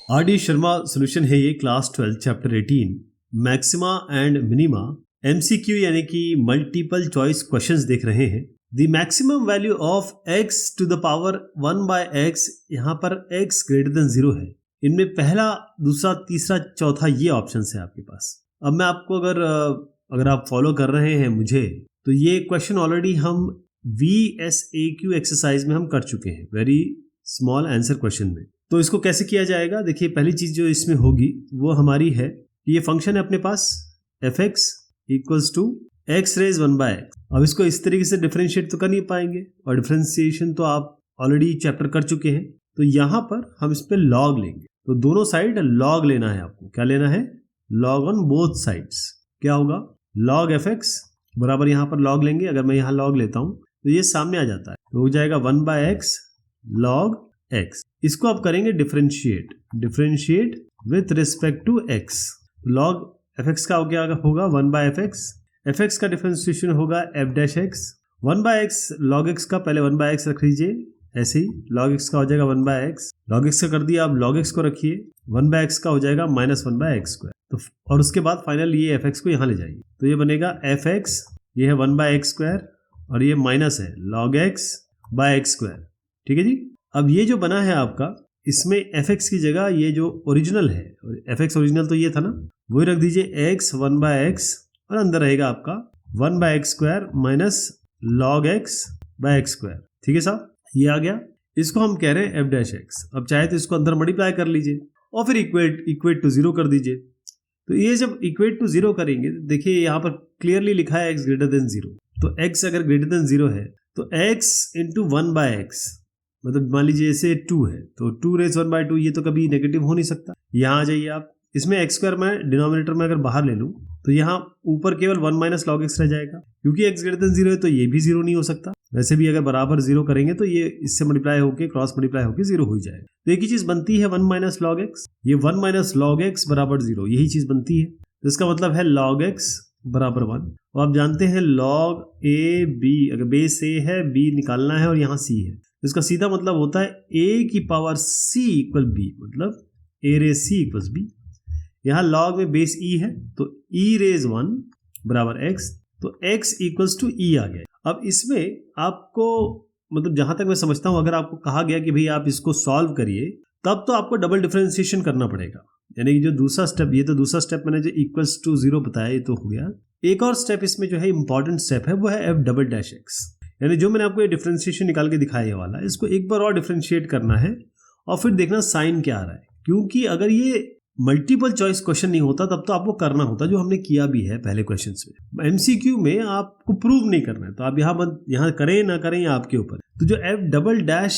R D Sharma solution है ये, class 12 chapter 18 maxima and minima MCQ यानी कि मल्टीपल चॉइस क्वेश्चंस देख रहे हैं। The maximum value of x to the power 1/x, यहाँ पर x ग्रेटर देन 0 है। इनमें पहला, दूसरा, तीसरा, चौथा ये ऑप्शन है आपके पास। अब मैं आपको अगर आप फॉलो कर रहे हैं मुझे, तो ये क्वेश्चन ऑलरेडी हम VSAQ एक्सरसाइज में हम कर चुके हैं, वेरी स्मॉल आंसर क्वेश्चन में। तो इसको कैसे किया जाएगा, देखिए पहली चीज जो इसमें होगी वो हमारी है, ये फंक्शन है अपने पास fx equals to x raise 1/x। अब इसको इस तरीके से डिफरेंशिएट तो कर नहीं पाएंगे, और डिफरेंशिएशन तो आप ऑलरेडी चैप्टर कर चुके हैं। तो यहां पर हम इस पे लॉग लेंगे, तो दोनों साइड लॉग लेना है आपको। क्या लेना है? Log on both sides. क्या होगा? लॉग fx बराबर, यहां पर लॉग लेंगे, अगर मैं यहां लॉग लेता हूं तो ये सामने आ जाता है, तो हो जाएगा 1/x log x। इसको आप करेंगे differentiate with respect to x। log fx का क्या होगा? 1/fx। fx का डिफरेंशिएशन होगा f dash x। 1/x log x का, पहले 1/x रख लीजिए, ऐसे ही log x का हो जाएगा 1/x। log x का कर दिया, आप log x को रखिए, 1/x का हो जाएगा -1/x स्क्वायर। तो और उसके बाद फाइनल ये fx को यहाँ ले जाइए, तो ये बनेगा fx, ये है 1/x स्क्वायर, और ये माइनस है log x by x square. ठीक है जी। अब ये जो बना है आपका, इसमें fx की जगह ये जो ओरिजिनल है, fx ओरिजिनल तो ये था ना, वही रख दीजिए x 1/x, और अंदर रहेगा आपका 1/x square minus log x by x square. ठीक है साहब, ये आ गया। इसको हम कह रहे हैं f डैश x। अब चाहे तो इसको अंदर मल्टीप्लाई कर लीजिए और फिर इक्वेट टू 0 कर दीजिए। तो ये जब इक्वेट टू 0 करेंगे, देखिए यहाँ पर क्लियरली लिखा है x ग्रेटर देन 0। तो x अगर ग्रेटर देन 0 है तो x इंटू 1/x, मतलब मान लीजिए ऐसे 2 है, तो 2 रेज 1/2, ये तो कभी नेगेटिव हो नहीं सकता। यहाँ आ जाइए आप, इसमें x स्क्वायर मैं डिनोमिनेटर में अगर बाहर ले लूँ तो यहाँ ऊपर केवल 1 माइनस लॉग x रह जाएगा, क्योंकि x ग्रेटर देन 0 है तो ये भी 0 नहीं हो सकता। वैसे भी अगर बराबर 0 करेंगे तो ये इससे मल्टीप्लाई होकर, क्रॉस मल्टीप्लाई होकर 0 हो जाएगा। तो एक ही चीज बनती है 1 माइनस लॉग x, ये 1 माइनस लॉग x बराबर 0, यही चीज बनती है। तो इसका मतलब है log x बराबर 1। और आप जानते हैं log a b, अगर बेस a है, b निकालना है और यहाँ c है, तो इसका सीधा मतलब होता है a की पावर c इक्वल b, मतलब a raise c equal b। यहाँ log में बेस e है, तो e रेज 1 बराबर x, तो x इक्वल्स टू e आ गया। अब इसमें आपको, मतलब जहां तक मैं समझता हूं, अगर आपको कहा गया कि भाई आप इसको सॉल्व करिए, तब तो आपको डबल डिफरेंशिएशन करना पड़ेगा। यानी कि जो दूसरा स्टेप, ये तो दूसरा स्टेप मैंने जो इक्वल्स टू 0 बताया, ये तो हो गया। एक और स्टेप इसमें जो है इंपॉर्टेंट स्टेप है, वो है f डबल डैश x। यानी जो मैंने आपको ये डिफरेंशिएशन निकाल के दिखाया ये वाला, इसको एक बार और डिफरेंशिएट करना है और फिर देखना साइन क्या आ रहा है। क्योंकि अगर ये मल्टीपल चॉइस क्वेश्चन नहीं होता तब तो आपको करना होता, जो हमने किया भी है पहले क्वेश्चंस में। एमसीक्यू में आपको प्रूव नहीं करना है, तो आप यहाँ करें ना करें आपके ऊपर। तो जो f डबल डैश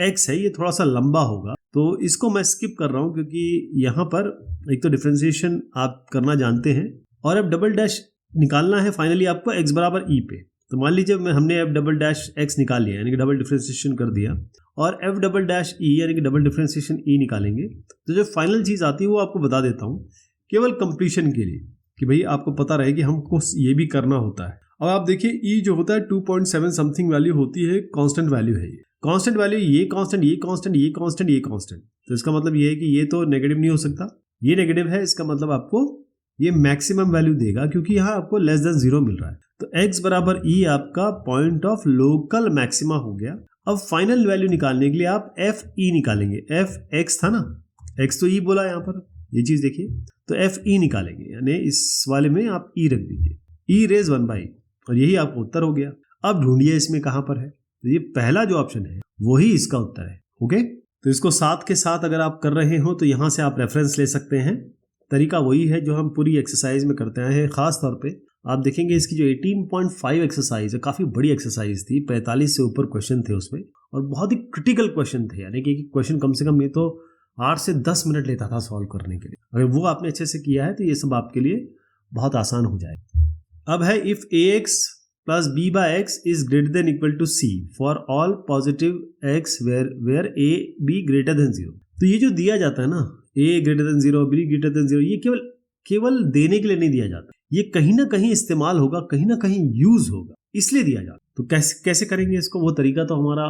x है, ये थोड़ा सा लंबा होगा, तो इसको मैं स्किप कर रहा हूं, क्योंकि यहाँ पर एक तो डिफरेंशिएशन आप करना जानते हैं और f डबल डैश निकालना है फाइनली आपको x बराबर e पे। तो मान लीजिए हमने f डबल डैश x निकाल लिया, यानी कि डबल डिफरेंशिएशन कर दिया, और f डबल डैश e यानी कि डबल डिफरेंशिएशन e निकालेंगे, तो जो फाइनल चीज आती है वो आपको बता देता हूँ, केवल कंप्लीशन के लिए, कि भाई आपको पता रहे कि हमको ये भी करना होता है। अब आप देखिए e जो होता है 2.7 समथिंग वैल्यू होती है, कांस्टेंट वैल्यू है। ये कांस्टेंट वैल्यू, ये कांस्टेंट, ये कांस्टेंट, ये कांस्टेंट, ये कांस्टेंट, तो इसका मतलब ये है कि ये तो नेगेटिव नहीं हो सकता, ये नेगेटिव है, इसका मतलब आपको ये मैक्सिमम वैल्यू देगा, क्योंकि यहाँ आपको लेस देन 0 मिल रहा है। तो x बराबर e आपका पॉइंट ऑफ लोकल मैक्सिमा हो गया। अब फाइनल वैल्यू निकालने के लिए आप f e निकालेंगे। f x था ना, x तो e बोला यहाँ पर, ये चीज देखिए, तो f e निकालेंगे, यानी इस वाले में आप e रख दीजिए, e रेज 1/, और यही आपका उत्तर हो गया। अब ढूंढिए इसमें कहां पर है, तो ये पहला जो ऑप्शन है वही इसका उत्तर है। ओके, तो इसको साथ के साथ अगर आप कर रहे हो तो यहां से आप रेफरेंस ले सकते हैं। तरीका वही है जो हम पूरी एक्सरसाइज में करते हैं। खास तौर पे आप देखेंगे इसकी जो 18.5 एक्सरसाइज है, काफी बड़ी एक्सरसाइज थी, 45 से ऊपर क्वेश्चन थे उसमें, और बहुत ही क्रिटिकल क्वेश्चन थे, यानी कि क्वेश्चन कम से कम ये तो 8 से 10 मिनट लेता था सॉल्व करने के लिए। अगर वो आपने अच्छे से किया है तो ये सब आपके लिए बहुत आसान हो जाएगा। अब है if ax plus b by x is greater than equal to c for all positive x where a b greater than 0। तो ये जो दिया जाता है ना, a greater than 0, b greater than 0, ये केवल देने के लिए नहीं दिया जाता, ये कहीं ना कहीं इस्तेमाल होगा, कहीं ना कहीं यूज होगा, इसलिए दिया जाता। तो कैसे करेंगे इसको, वो तरीका तो हमारा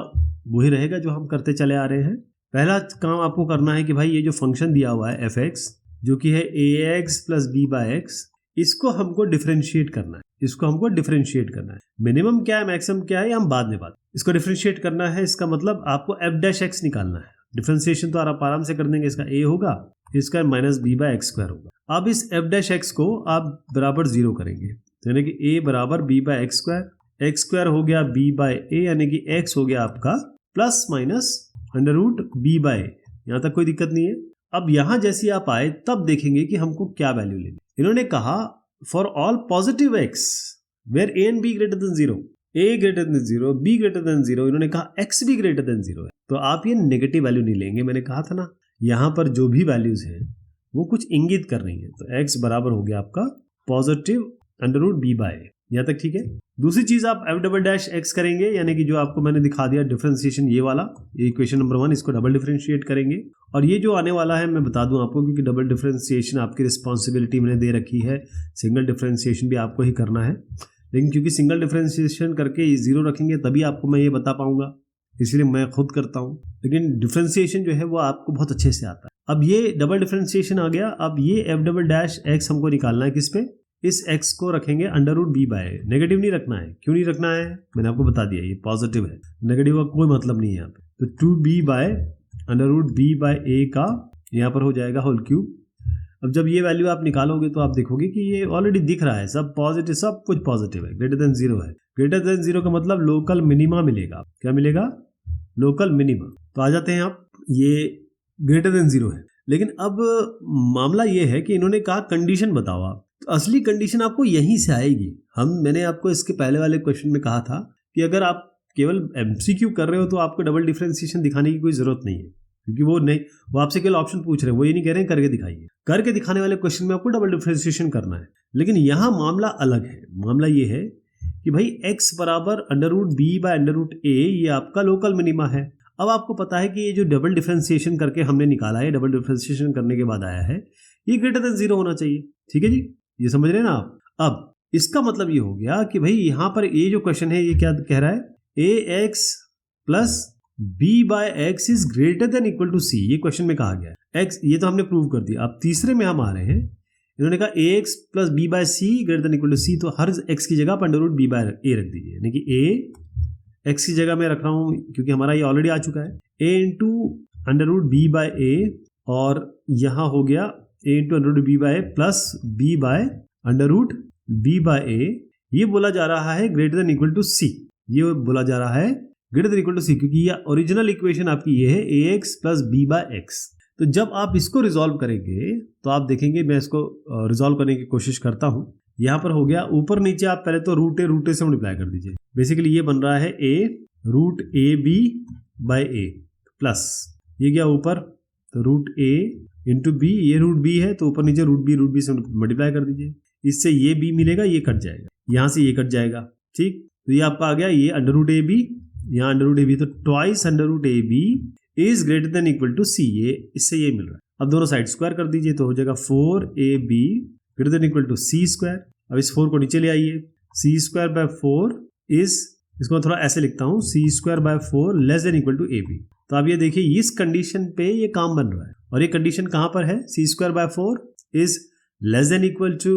वही रहेगा जो हम करते चले आ रहे हैं। पहला काम आपको करना है कि भाई ये जो फंक्शन दिया हुआ है एफ एक्स जो कि है a x plus b by x, इसको हमको डिफरेंशिएट करना है। मिनिमम क्या है मैक्सिमम क्या है ये हम बाद में बात, इसको डिफरेंशिएट करना है। इसका मतलब आपको एफ डैश एक्स निकालना है। डिफरेंशिएशन तो आप आराम से कर देंगे, इसका ए होगा इसका minus B by X square होगा। अब इस एफ डैश एक्स को आप बराबर 0 करेंगे, यानी कि ए बराबर बी बाय एक्स स्क्वायर हो गया बी बाय ए, यानी कि एक्स हो गया आपका plus minus under root B by. यहाँ तक कोई दिक्कत नहीं है। अब यहाँ जैसे आप आए तब देखेंगे कि हमको क्या वैल्यू लेनी। इन्होंने कहा for all positive X where A and B greater than 0, A greater than 0, B greater than 0, इन्होंने कहा एक्स भी ग्रेटर देन 0 है, तो आप ये नेगेटिव वैल्यू नहीं लेंगे। मैंने कहा था ना यहाँ पर जो भी वैल्यूज हैं वो कुछ इंगित कर रही है, तो एक्स बराबर हो गया आपका positive under root B by. यहाँ तक ठीक है। दूसरी चीज आप एफ डबल डैश एक्स करेंगे, यानी कि जो आपको मैंने दिखा दिया डिफरेंशिएशन ये वाला, ये इक्वेशन नंबर 1, इसको डबल डिफरेंशिएट करेंगे। और ये जो आने वाला है मैं बता दूं आपको, क्योंकि डबल डिफरेंशिएशन आपकी रिस्पॉन्सिबिलिटी मैंने दे रखी है, सिंगल डिफरेंशिएशन भी आपको ही करना है, लेकिन क्योंकि सिंगल डिफरेंशिएशन करके 0 रखेंगे तभी आपको मैं ये बता पाऊंगा, इसलिए मैं खुद करता हूँ। लेकिन डिफरेंशिएशन जो है वो आपको बहुत अच्छे से आता है। अब ये डबल डिफरेंशिएशन आ गया। अब ये एफ डबल डैश एक्स हमको निकालना है किस पे, इस x को रखेंगे under root B by. Negative नहीं रखना है। क्यों नहीं रखना है मैंने आपको बता दिया, ये पॉजिटिव है, नेगेटिव का कोई मतलब नहीं है यहाँ पे। तो 2b by under root B by a का यहाँ पर हो जाएगा होल क्यूब। अब जब ये वैल्यू आप निकालोगे तो आप देखोगे कि ये ऑलरेडी दिख रहा है, सब पॉजिटिव, सब कुछ पॉजिटिव है, ग्रेटर देन 0 है। ग्रेटर देन 0 का मतलब लोकल मिनिमा मिलेगा। क्या मिलेगा? Local minima. तो आ जाते हैं आप, ये ग्रेटर देन 0 है। लेकिन अब मामला ये है कि इन्होंने कहा कंडीशन बताओ आप, तो असली कंडीशन आपको यहीं से आएगी। मैंने आपको इसके पहले वाले क्वेश्चन में कहा था कि अगर आप केवल एमसीक्यू कर रहे हो तो आपको डबल डिफरेंशिएशन दिखाने की कोई जरूरत नहीं है, क्योंकि वो आपसे केवल ऑप्शन पूछ रहे हैं, वो ये नहीं कह रहे हैं करके दिखाइए। करके दिखाने वाले क्वेश्चन में आपको डबल डिफरेंशिएशन करना है। लेकिन यहाँ मामला अलग है। मामला ये है कि भाई x बराबर under root B by under root a, ये आपका लोकल मिनिमा है। अब आपको पता है कि ये जो डबल डिफरेंशिएशन करके हमने निकाला है, डबल डिफरेंशिएशन करने के बाद आया है, ये ग्रेटर देन 0 होना चाहिए। ठीक है जी, ये समझ रहे हैं ना आप। अब इसका मतलब ये हो गया कि भाई यहाँ पर ये जो क्वेश्चन है ये क्या कह रहा है, a x plus b by x is greater than equal to c. ये क्वेश्चन में कहा गया है एक्स, ये तो हमने प्रूव कर दिया। अब तीसरे में हम आ रहे हैं, इन्होंने कहा a x plus b by c greater than equal to c, तो हर एक्स की जगह पर under root B by a रख दीजिए, यानी कि ए एक्स की जगह मैं रख रहा हूँ क्योंकि हमारा ये ऑलरेडी आ चुका है, a into under root B by a, और यहाँ हो गया a into under root B by a plus b by under root B by a. ये बोला जा रहा है greater than equal to c, ये बोला जा रहा है greater than equal to c, क्योंकि ये ओरिजिनल इक्वेशन आपकी ये है a x plus b by x. तो जब आप इसको रिजॉल्व करेंगे तो आप देखेंगे, मैं इसको रिजॉल्व करने की कोशिश करता हूँ। यहाँ पर हो गया ऊपर नीचे, आप पहले तो रूट ए से मल्टीप्लाई कर दीजिए। बेसिकली ये बन रहा है a root a b by a plus ये गया ऊपर, तो रूट ए इंटू बी, ये रूट बी है तो ऊपर नीचे रूट बी से मल्टीप्लाई कर दीजिए। इससे ये बी मिलेगा, ये कट जाएगा, यहाँ से ये कट जाएगा। ठीक, तो ये आपका आ गया ये अंडर रूट ए बी, यहाँ अंडर रूट ए बी, तो twice under root a B is greater than equal to c, ये इससे ये मिल रहा है। अब दोनों साइड स्क्वायर कर दीजिए तो हो जाएगा 4ab greater than equal to C square. अब इस 4 को नीचे ले आइए, सी स्क्वायर बाय 4 इज, इसको मैं थोड़ा ऐसे लिखता हूँ, c square by 4 less than equal to a b. तो आप ये देखिए इस कंडीशन पे ये काम बन रहा है, और ये कंडीशन कहाँ पर है, c square by 4 is less than equal to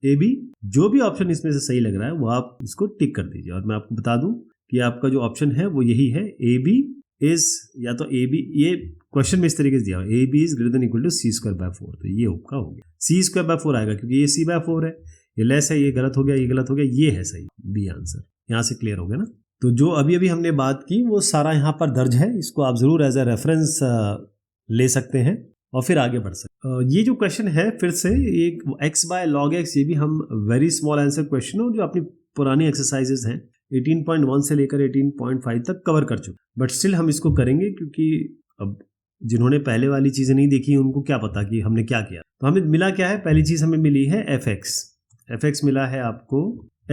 a b. जो भी ऑप्शन इसमें से सही लग रहा है वो आप इसको टिक कर दीजिए। और मैं आपको बता दूं कि आपका जो ऑप्शन है वो यही है, ए बी इज, या तो ए बी, ये क्वेश्चन में इस तरीके से दिया हुआ, A B is greater than equal to C square by 4, तो ये आपका हो गया। सी स्क्वायर बाय 4 आएगा क्योंकि ये सी बाय 4 है, ये लेस है, ये गलत हो गया, ये गलत हो गया, ये है सही, बी आंसर। यहाँ से क्लियर हो गया ना। तो जो अभी हमने बात की वो सारा यहाँ पर दर्ज है, इसको आप जरूर एज ए रेफरेंस ले सकते हैं और फिर आगे बढ़ सकते। ये जो क्वेश्चन है फिर से एक x बाय लॉग x, ये भी हम वेरी स्मॉल आंसर क्वेश्चन हो जो अपनी पुरानी एक्सरसाइजेज हैं 18.1 से लेकर 18.5 तक कवर कर चुके, बट स्टिल हम इसको करेंगे क्योंकि अब जिन्होंने पहले वाली चीजें नहीं देखी उनको क्या पता कि हमने क्या किया। तो हमें मिला क्या है, पहली चीज हमें मिली है एफ एक्स मिला है आपको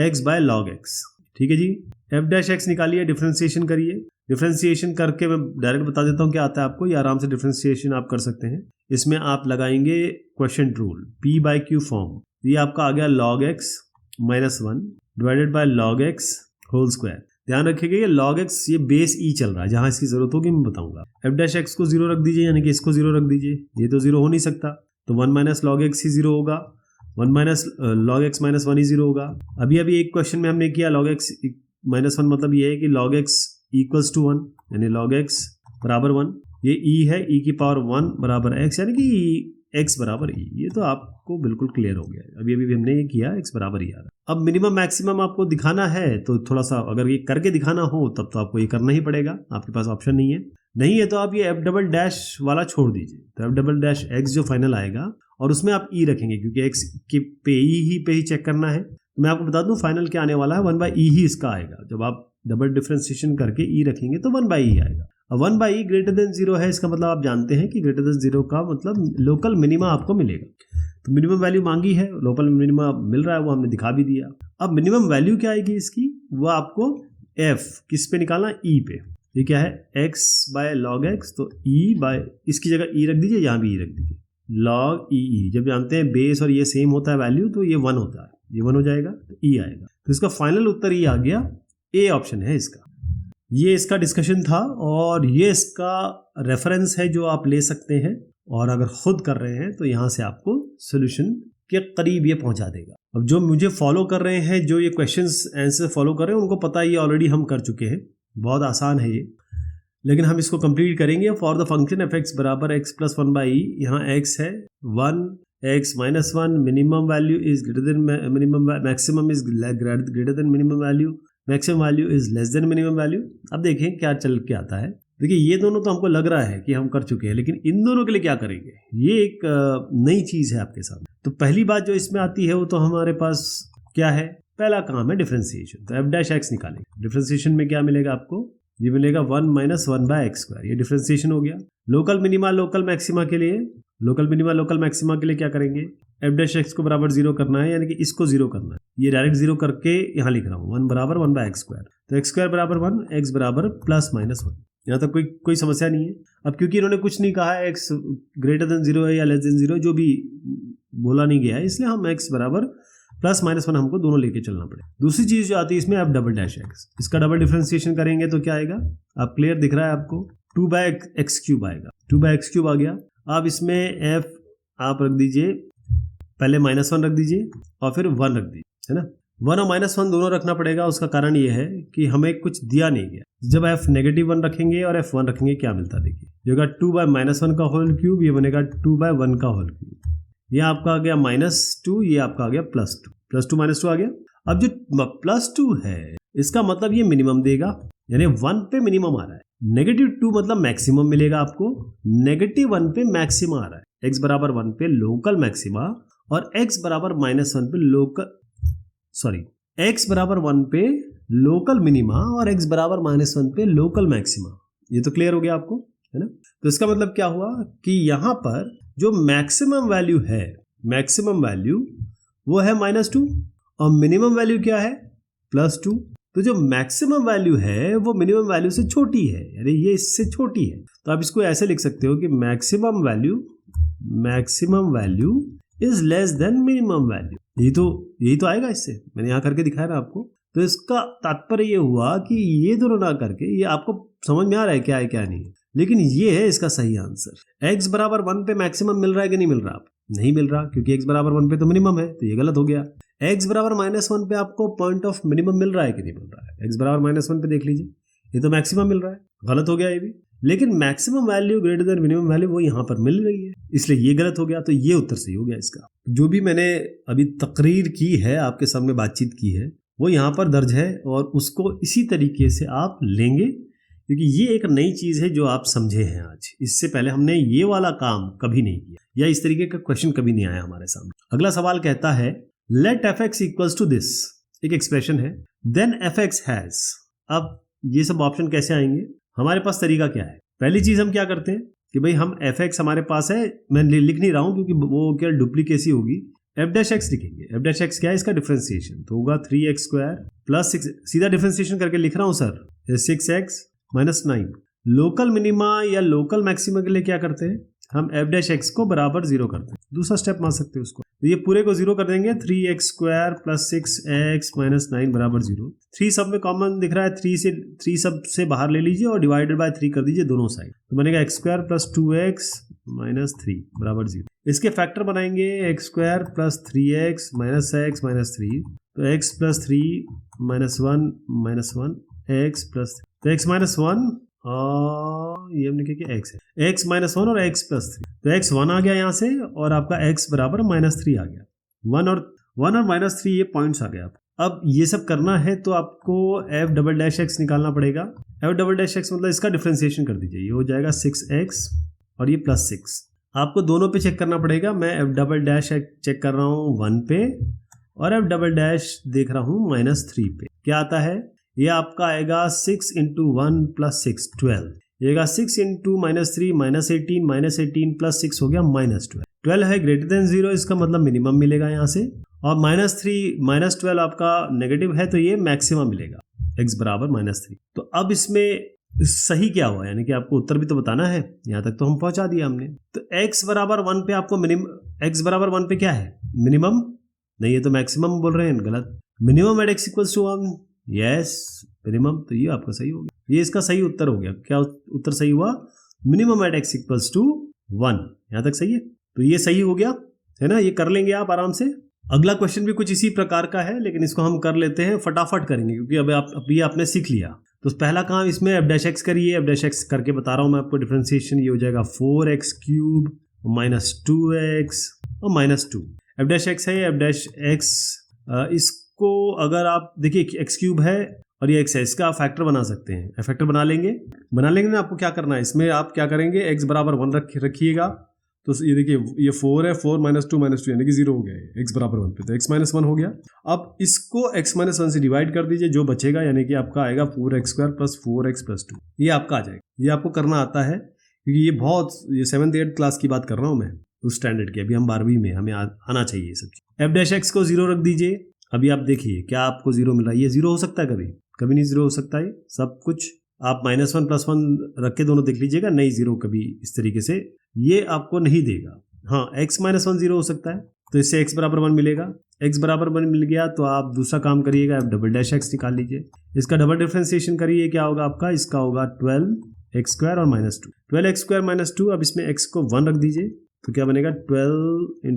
x बाय लॉग x। ठीक है जी, एफ डैश एक्स निकालिए, डिफरेंशिएशन करिए। डिफरेंशिएशन करके मैं डायरेक्ट बता देता हूँ क्या आता है आपको, ये आराम से डिफरेंशिएशन आप कर सकते हैं। इसमें आप लगाएंगे question rule, P by Q form. ये आपका आ गया log x minus 1 divided by log x whole square. ध्यान रखिएगा ये log x ये बेस ई चल रहा है, जहां इसकी जरूरत होगी मैं बताऊंगा। f डैश x को 0 रख दीजिए, यानी कि इसको 0 रख दीजिए, ये तो 0 हो नहीं सकता, तो 1 माइनस लॉग एक्स ही 0 होगा, 1 माइनस लॉग एक्स माइनस 1 ही 0 होगा। अभी एक क्वेश्चन में हमने किया लॉग एक्स माइनस 1 मतलब ये है कि लॉग एक्स इक्वल्स टू 1, यानी लॉग एक्स बराबर 1, ये ई है, ई की पावर 1 बराबर एक्स, यानी कि एक्स बराबर ई। ये तो आपको बिल्कुल क्लियर हो गया है, अभी हमने ये किया एक्स बराबर ई आ रहा। अब मिनिमम मैक्सिमम आपको दिखाना है तो थोड़ा सा अगर ये करके दिखाना हो तब तो आपको ये करना ही पड़ेगा, आपके पास ऑप्शन नहीं है तो आप ये एफ डबल डैश वाला छोड़ दीजिए। तो एफ डबल डैश एक्स जो फाइनल आएगा और उसमें आप ई रखेंगे, क्योंकि एक्स के पे ही चेक करना है। तो मैं आपको बता दूं फाइनल क्या आने वाला है, 1 बाई ई ही इसका आएगा। जब आप डबल डिफ्रेंसिएशन करके ई रखेंगे तो 1 बाई ई आएगा। अब 1 बाई ई ग्रेटर देन 0 है, इसका मतलब आप जानते हैं कि ग्रेटर देन 0 का मतलब लोकल मिनिमा आपको मिलेगा। तो मिनिमम वैल्यू मांगी है, लोकल मिनिमा मिल रहा है, वो हमने दिखा भी दिया। अब मिनिमम वैल्यू क्या आएगी इसकी, वो आपको एफ किस पे निकालना, ई पे। ये क्या है, x बाय लॉग एक्स, तो e बाय इसकी जगह e रख दीजिए, यहाँ भी e रख दीजिए, लॉग ई। जब जानते हैं बेस और ये सेम होता है वैल्यू, तो ये 1 होता है, ये 1 हो जाएगा तो e आएगा। तो इसका फाइनल उत्तर e आ गया, ए ऑप्शन है इसका। ये इसका डिस्कशन था और ये इसका रेफरेंस है जो आप ले सकते हैं, और अगर खुद कर रहे हैं तो यहाँ से आपको सोल्यूशन के करीब ये पहुंचा देगा। अब जो मुझे फॉलो कर रहे हैं, जो ये क्वेश्चंस आंसर फॉलो कर रहे हैं, उनको पता है ये ऑलरेडी हम कर चुके हैं, बहुत आसान है ये, लेकिन हम इसको कंप्लीट करेंगे। For the function f X बराबर एक्स प्लस 1 बाई ई, यहाँ एक्स है 1, x minus 1, minimum value is greater then minimum, maximum is greater then minimum value, maximum value is less then minimum value. अब देखें क्या चल के आता है। देखिए ये दोनों तो हमको लग रहा है कि हम कर चुके हैं, लेकिन इन दोनों के लिए क्या करेंगे, ये एक नई चीज है आपके सामने। तो पहली बात जो इसमें आती है वो तो हमारे पास क्या है, पहला काम है डिफरेंशिएशन। तो एफ डैश एक्स निकालेंगे, डिफरेंशिएशन में क्या मिलेगा आपको, ये मिलेगा 1 माइनस 1 बाय एक्स स्क्वायर, ये डिफरेंशिएशन हो गया। लोकल मिनिमा लोकल मैक्सिमा के लिए, लोकल मिनिमा लोकल मैक्सिमा के लिए क्या करेंगे, एफ डैश एक्स को बराबर 0 करना है, यानी कि इसको 0 करना है। ये डायरेक्ट 0 करके यहाँ लिख रहा हूँ, 1 बराबर 1 बाय एक्स स्क्वायर, तो एक्स स्क्वायर बराबर 1, एक्स बराबर प्लस माइनस 1। यहाँ तक कोई समस्या नहीं है। अब क्योंकि इन्होंने कुछ नहीं कहा है एक्स ग्रेटर देन 0 है या लेस देन 0, जो भी बोला नहीं गया है, इसलिए हम एक्स बराबर प्लस माइनस 1 हमको दोनों लेके चलना पड़ेगा। दूसरी चीज जो आती है इसमें, एफ डबल डैश एक्स, इसका डबल डिफरेंशिएशन करेंगे तो क्या आएगा, आप क्लियर दिख रहा है आपको, 2 बाय एक्स क्यूब आएगा, 2 बाय एक्स क्यूब आ गया। अब इसमें एफ आप रख दीजिए, पहले माइनस 1 रख दीजिए और फिर 1 रख दीजिए, है ना। 1 और माइनस 1 दोनों रखना पड़ेगा, उसका कारण ये है कि हमें कुछ दिया नहीं गया। जब f नेगेटिव 1 रखेंगे और f1 रखेंगे क्या मिलता है, देखिए ये होगा 2 बाय माइनस 1 का होल क्यूब, ये बनेगा 2 बाय 1 का होल क्यूब। ये आपका आ गया -2, ये आपका आ गया +2 माइनस 2 आ गया। अब जो +2 है इसका मतलब ये मिनिमम देगा, यानी 1 पे मिनिमम आ रहा है। -2 मतलब मैक्सिमम मिलेगा आपको, -1 पे मैक्सिमा आ रहा है। x बराबर 1 पे लोकल मैक्सिमा और x बराबर -1 पे x बराबर 1 पे लोकल मिनिमा और x बराबर -1 पे लोकल मैक्सिमा। ये तो क्लियर हो गया आपको, है ना। तो इसका मतलब क्या हुआ कि यहाँ पर जो मैक्सिमम वैल्यू है, मैक्सिमम वैल्यू वो है -2 और मिनिमम वैल्यू क्या है, +2। तो जो मैक्सिमम वैल्यू है वो मिनिमम वैल्यू से छोटी है, यानी ये इससे छोटी है। तो आप इसको ऐसे लिख सकते हो कि maximum value is less then minimum value. यही तो आएगा इससे, मैंने यहाँ करके दिखाया ना आपको। तो इसका तात्पर्य ये हुआ कि ये दोनों ना करके, ये आपको समझ में आ रहा है क्या है क्या नहीं है, लेकिन ये है इसका सही आंसर। x बराबर 1 पे मैक्सिमम मिल रहा है कि नहीं मिल रहा, नहीं मिल रहा, क्योंकि x बराबर 1 पे तो मिनिमम है, तो ये गलत हो गया। x बराबर -1 पे आपको पॉइंट ऑफ मिनिमम मिल रहा है कि नहीं मिल रहा है, x बराबर -1 पे देख लीजिए, ये तो मैक्सिमम मिल रहा है, गलत हो गया ये भी। लेकिन maximum value greater than minimum value वो यहाँ पर मिल रही है, इसलिए ये गलत हो गया। तो ये उत्तर सही हो गया इसका। जो भी मैंने अभी तकरीर की है, आपके सामने बातचीत की है, वो यहाँ पर दर्ज है और उसको इसी तरीके से आप लेंगे, क्योंकि ये एक नई चीज है जो आप समझे हैं आज। इससे पहले हमने ये वाला काम कभी नहीं किया, या इस तरीके का क्वेश्चन कभी नहीं आया हमारे सामने। अगला सवाल कहता है let F x equals to this, एक एक्सप्रेशन है, देन एफ एक्स हैज। अब ये सब ऑप्शन कैसे आएंगे, हमारे पास तरीका क्या है। पहली चीज हम क्या करते हैं कि भाई हम एफ एक्स हमारे पास है, मैं लिख नहीं रहा हूं क्योंकि वो क्या डुप्लीकेसी होगी, एफ डैश एक्स लिखेंगे। एफ डैश एक्स क्या है, इसका डिफरेंशिएशन तो होगा 3x स्क्वायर प्लस 6, सीधा डिफरेंशिएशन करके लिख रहा हूं सर, 6x -9। लोकल मिनिमा या लोकल मैक्सिमा के लिए क्या करते हैं, हम एफ डैश एक्स को बराबर 0 करते हैं। दूसरा स्टेप मान सकते हैं उसको, तो ये पूरे को 0 कर देंगे। 3x² + 6x - 9 बराबर 0। 3 सब में कॉमन दिख रहा है, 3 सब से बाहर ले लीजिए और डिवाइडेड बाय 3 कर दीजिए दोनों साइड, तो बनेगा x² + 2x - 3 बराबर 0। इसके फैक्टर बनाएंगे x² + 3x - x - 3, तो x + 3 - 1 - 1 x + 3, तो x - 1 और ये हमने क्या किया, x है, x - 1 और x + 3, तो x 1 आ गया यहाँ से और आपका x बराबर -3 आ गया। 1 और -3 ये पॉइंट्स आ गया। अब ये सब करना है तो आपको f"x निकालना पड़ेगा। f"x मतलब इसका डिफरेंशिएशन कर दीजिए, ये हो जाएगा 6x और ये +6। आपको दोनों पे चेक करना पड़ेगा। मैं f" चेक कर रहा हूँ 1 पे और f" देख रहा हूँ -3 पे। क्या आता है, ये आपका आएगा 6 × 1 + 6 12। ये 6 × -3 -18 -18 + 6 हो गया -12। 12 है ग्रेटर देन 0, इसका मतलब मिनिमम मिलेगा यहाँ से, और -3 -12 आपका नेगेटिव है तो ये मैक्सिमम मिलेगा x बराबर -3। तो अब इसमें सही क्या हुआ, यानी कि आपको उत्तर भी तो बताना है। यहाँ तक तो हम पहुंचा दिया हमने। तो x बराबर 1 पे आपको x बराबर 1 पे क्या है, मिनिमम नहीं, ये तो मैक्सिमम बोल रहे हैं, गलत। Minimum at x = 1, yes minimum, तो ये आपका सही हो गया, ये इसका सही उत्तर हो गया। क्या उत्तर सही हुआ, मिनिमम एट x = 1। यहाँ तक सही है, तो ये सही हो गया है ना, ये कर लेंगे आप आराम से। अगला क्वेश्चन भी कुछ इसी प्रकार का है, लेकिन इसको हम कर लेते हैं, फटाफट करेंगे क्योंकि अभी आपने सीख लिया। तो पहला काम इसमें f'(x) करिए, f'(x) करके बता रहा हूं मैं आपको डिफरेंशिएशन। ये हो जाएगा 4x³ - 2x और -2। f'(x) है, f'(x) इसको अगर आप देखिए x³ है और ये x है, इसका फैक्टर बना सकते हैं, फैक्टर बना लेंगे ना। आपको क्या करना है, इसमें आप क्या करेंगे, x बराबर 1 रखिएगा। तो ये देखिए ये 4 है, 4 - 2 - 2 यानी कि 0 हो गया है, x बराबर 1 पे, तो x - 1 हो गया। अब इसको x - 1 से डिवाइड कर दीजिए, जो बचेगा यानी कि आपका आएगा 4x² + 4x + 2, ये आपका आ जाएगा। ये आपको करना आता है क्योंकि ये 7th 8th क्लास की बात कर रहा हूँ मैं, उस स्टैंडर्ड की। अभी हम 12वीं में, हमें आना चाहिए ये सब। f'(x) को 0 रख दीजिए। अभी आप देखिए क्या आपको 0 मिल रहा है, ये 0 हो सकता है, कभी नहीं 0 हो सकता है सब कुछ। आप -1 + 1 रख के दोनों देख लीजिएगा, नहीं 0 कभी इस तरीके से ये आपको नहीं देगा। हाँ, x - 1 0 हो सकता है, तो इससे x बराबर 1 मिलेगा। x बराबर 1 मिल गया तो आप दूसरा काम करिएगा, f'(x) निकाल लीजिए। इसका डबल डिफरेंशिएशन करिए, क्या होगा आपका, इसका होगा 12x² और -2। 12x² - 2, अब इसमें x को 1 रख दीजिए, तो क्या बनेगा 12 ×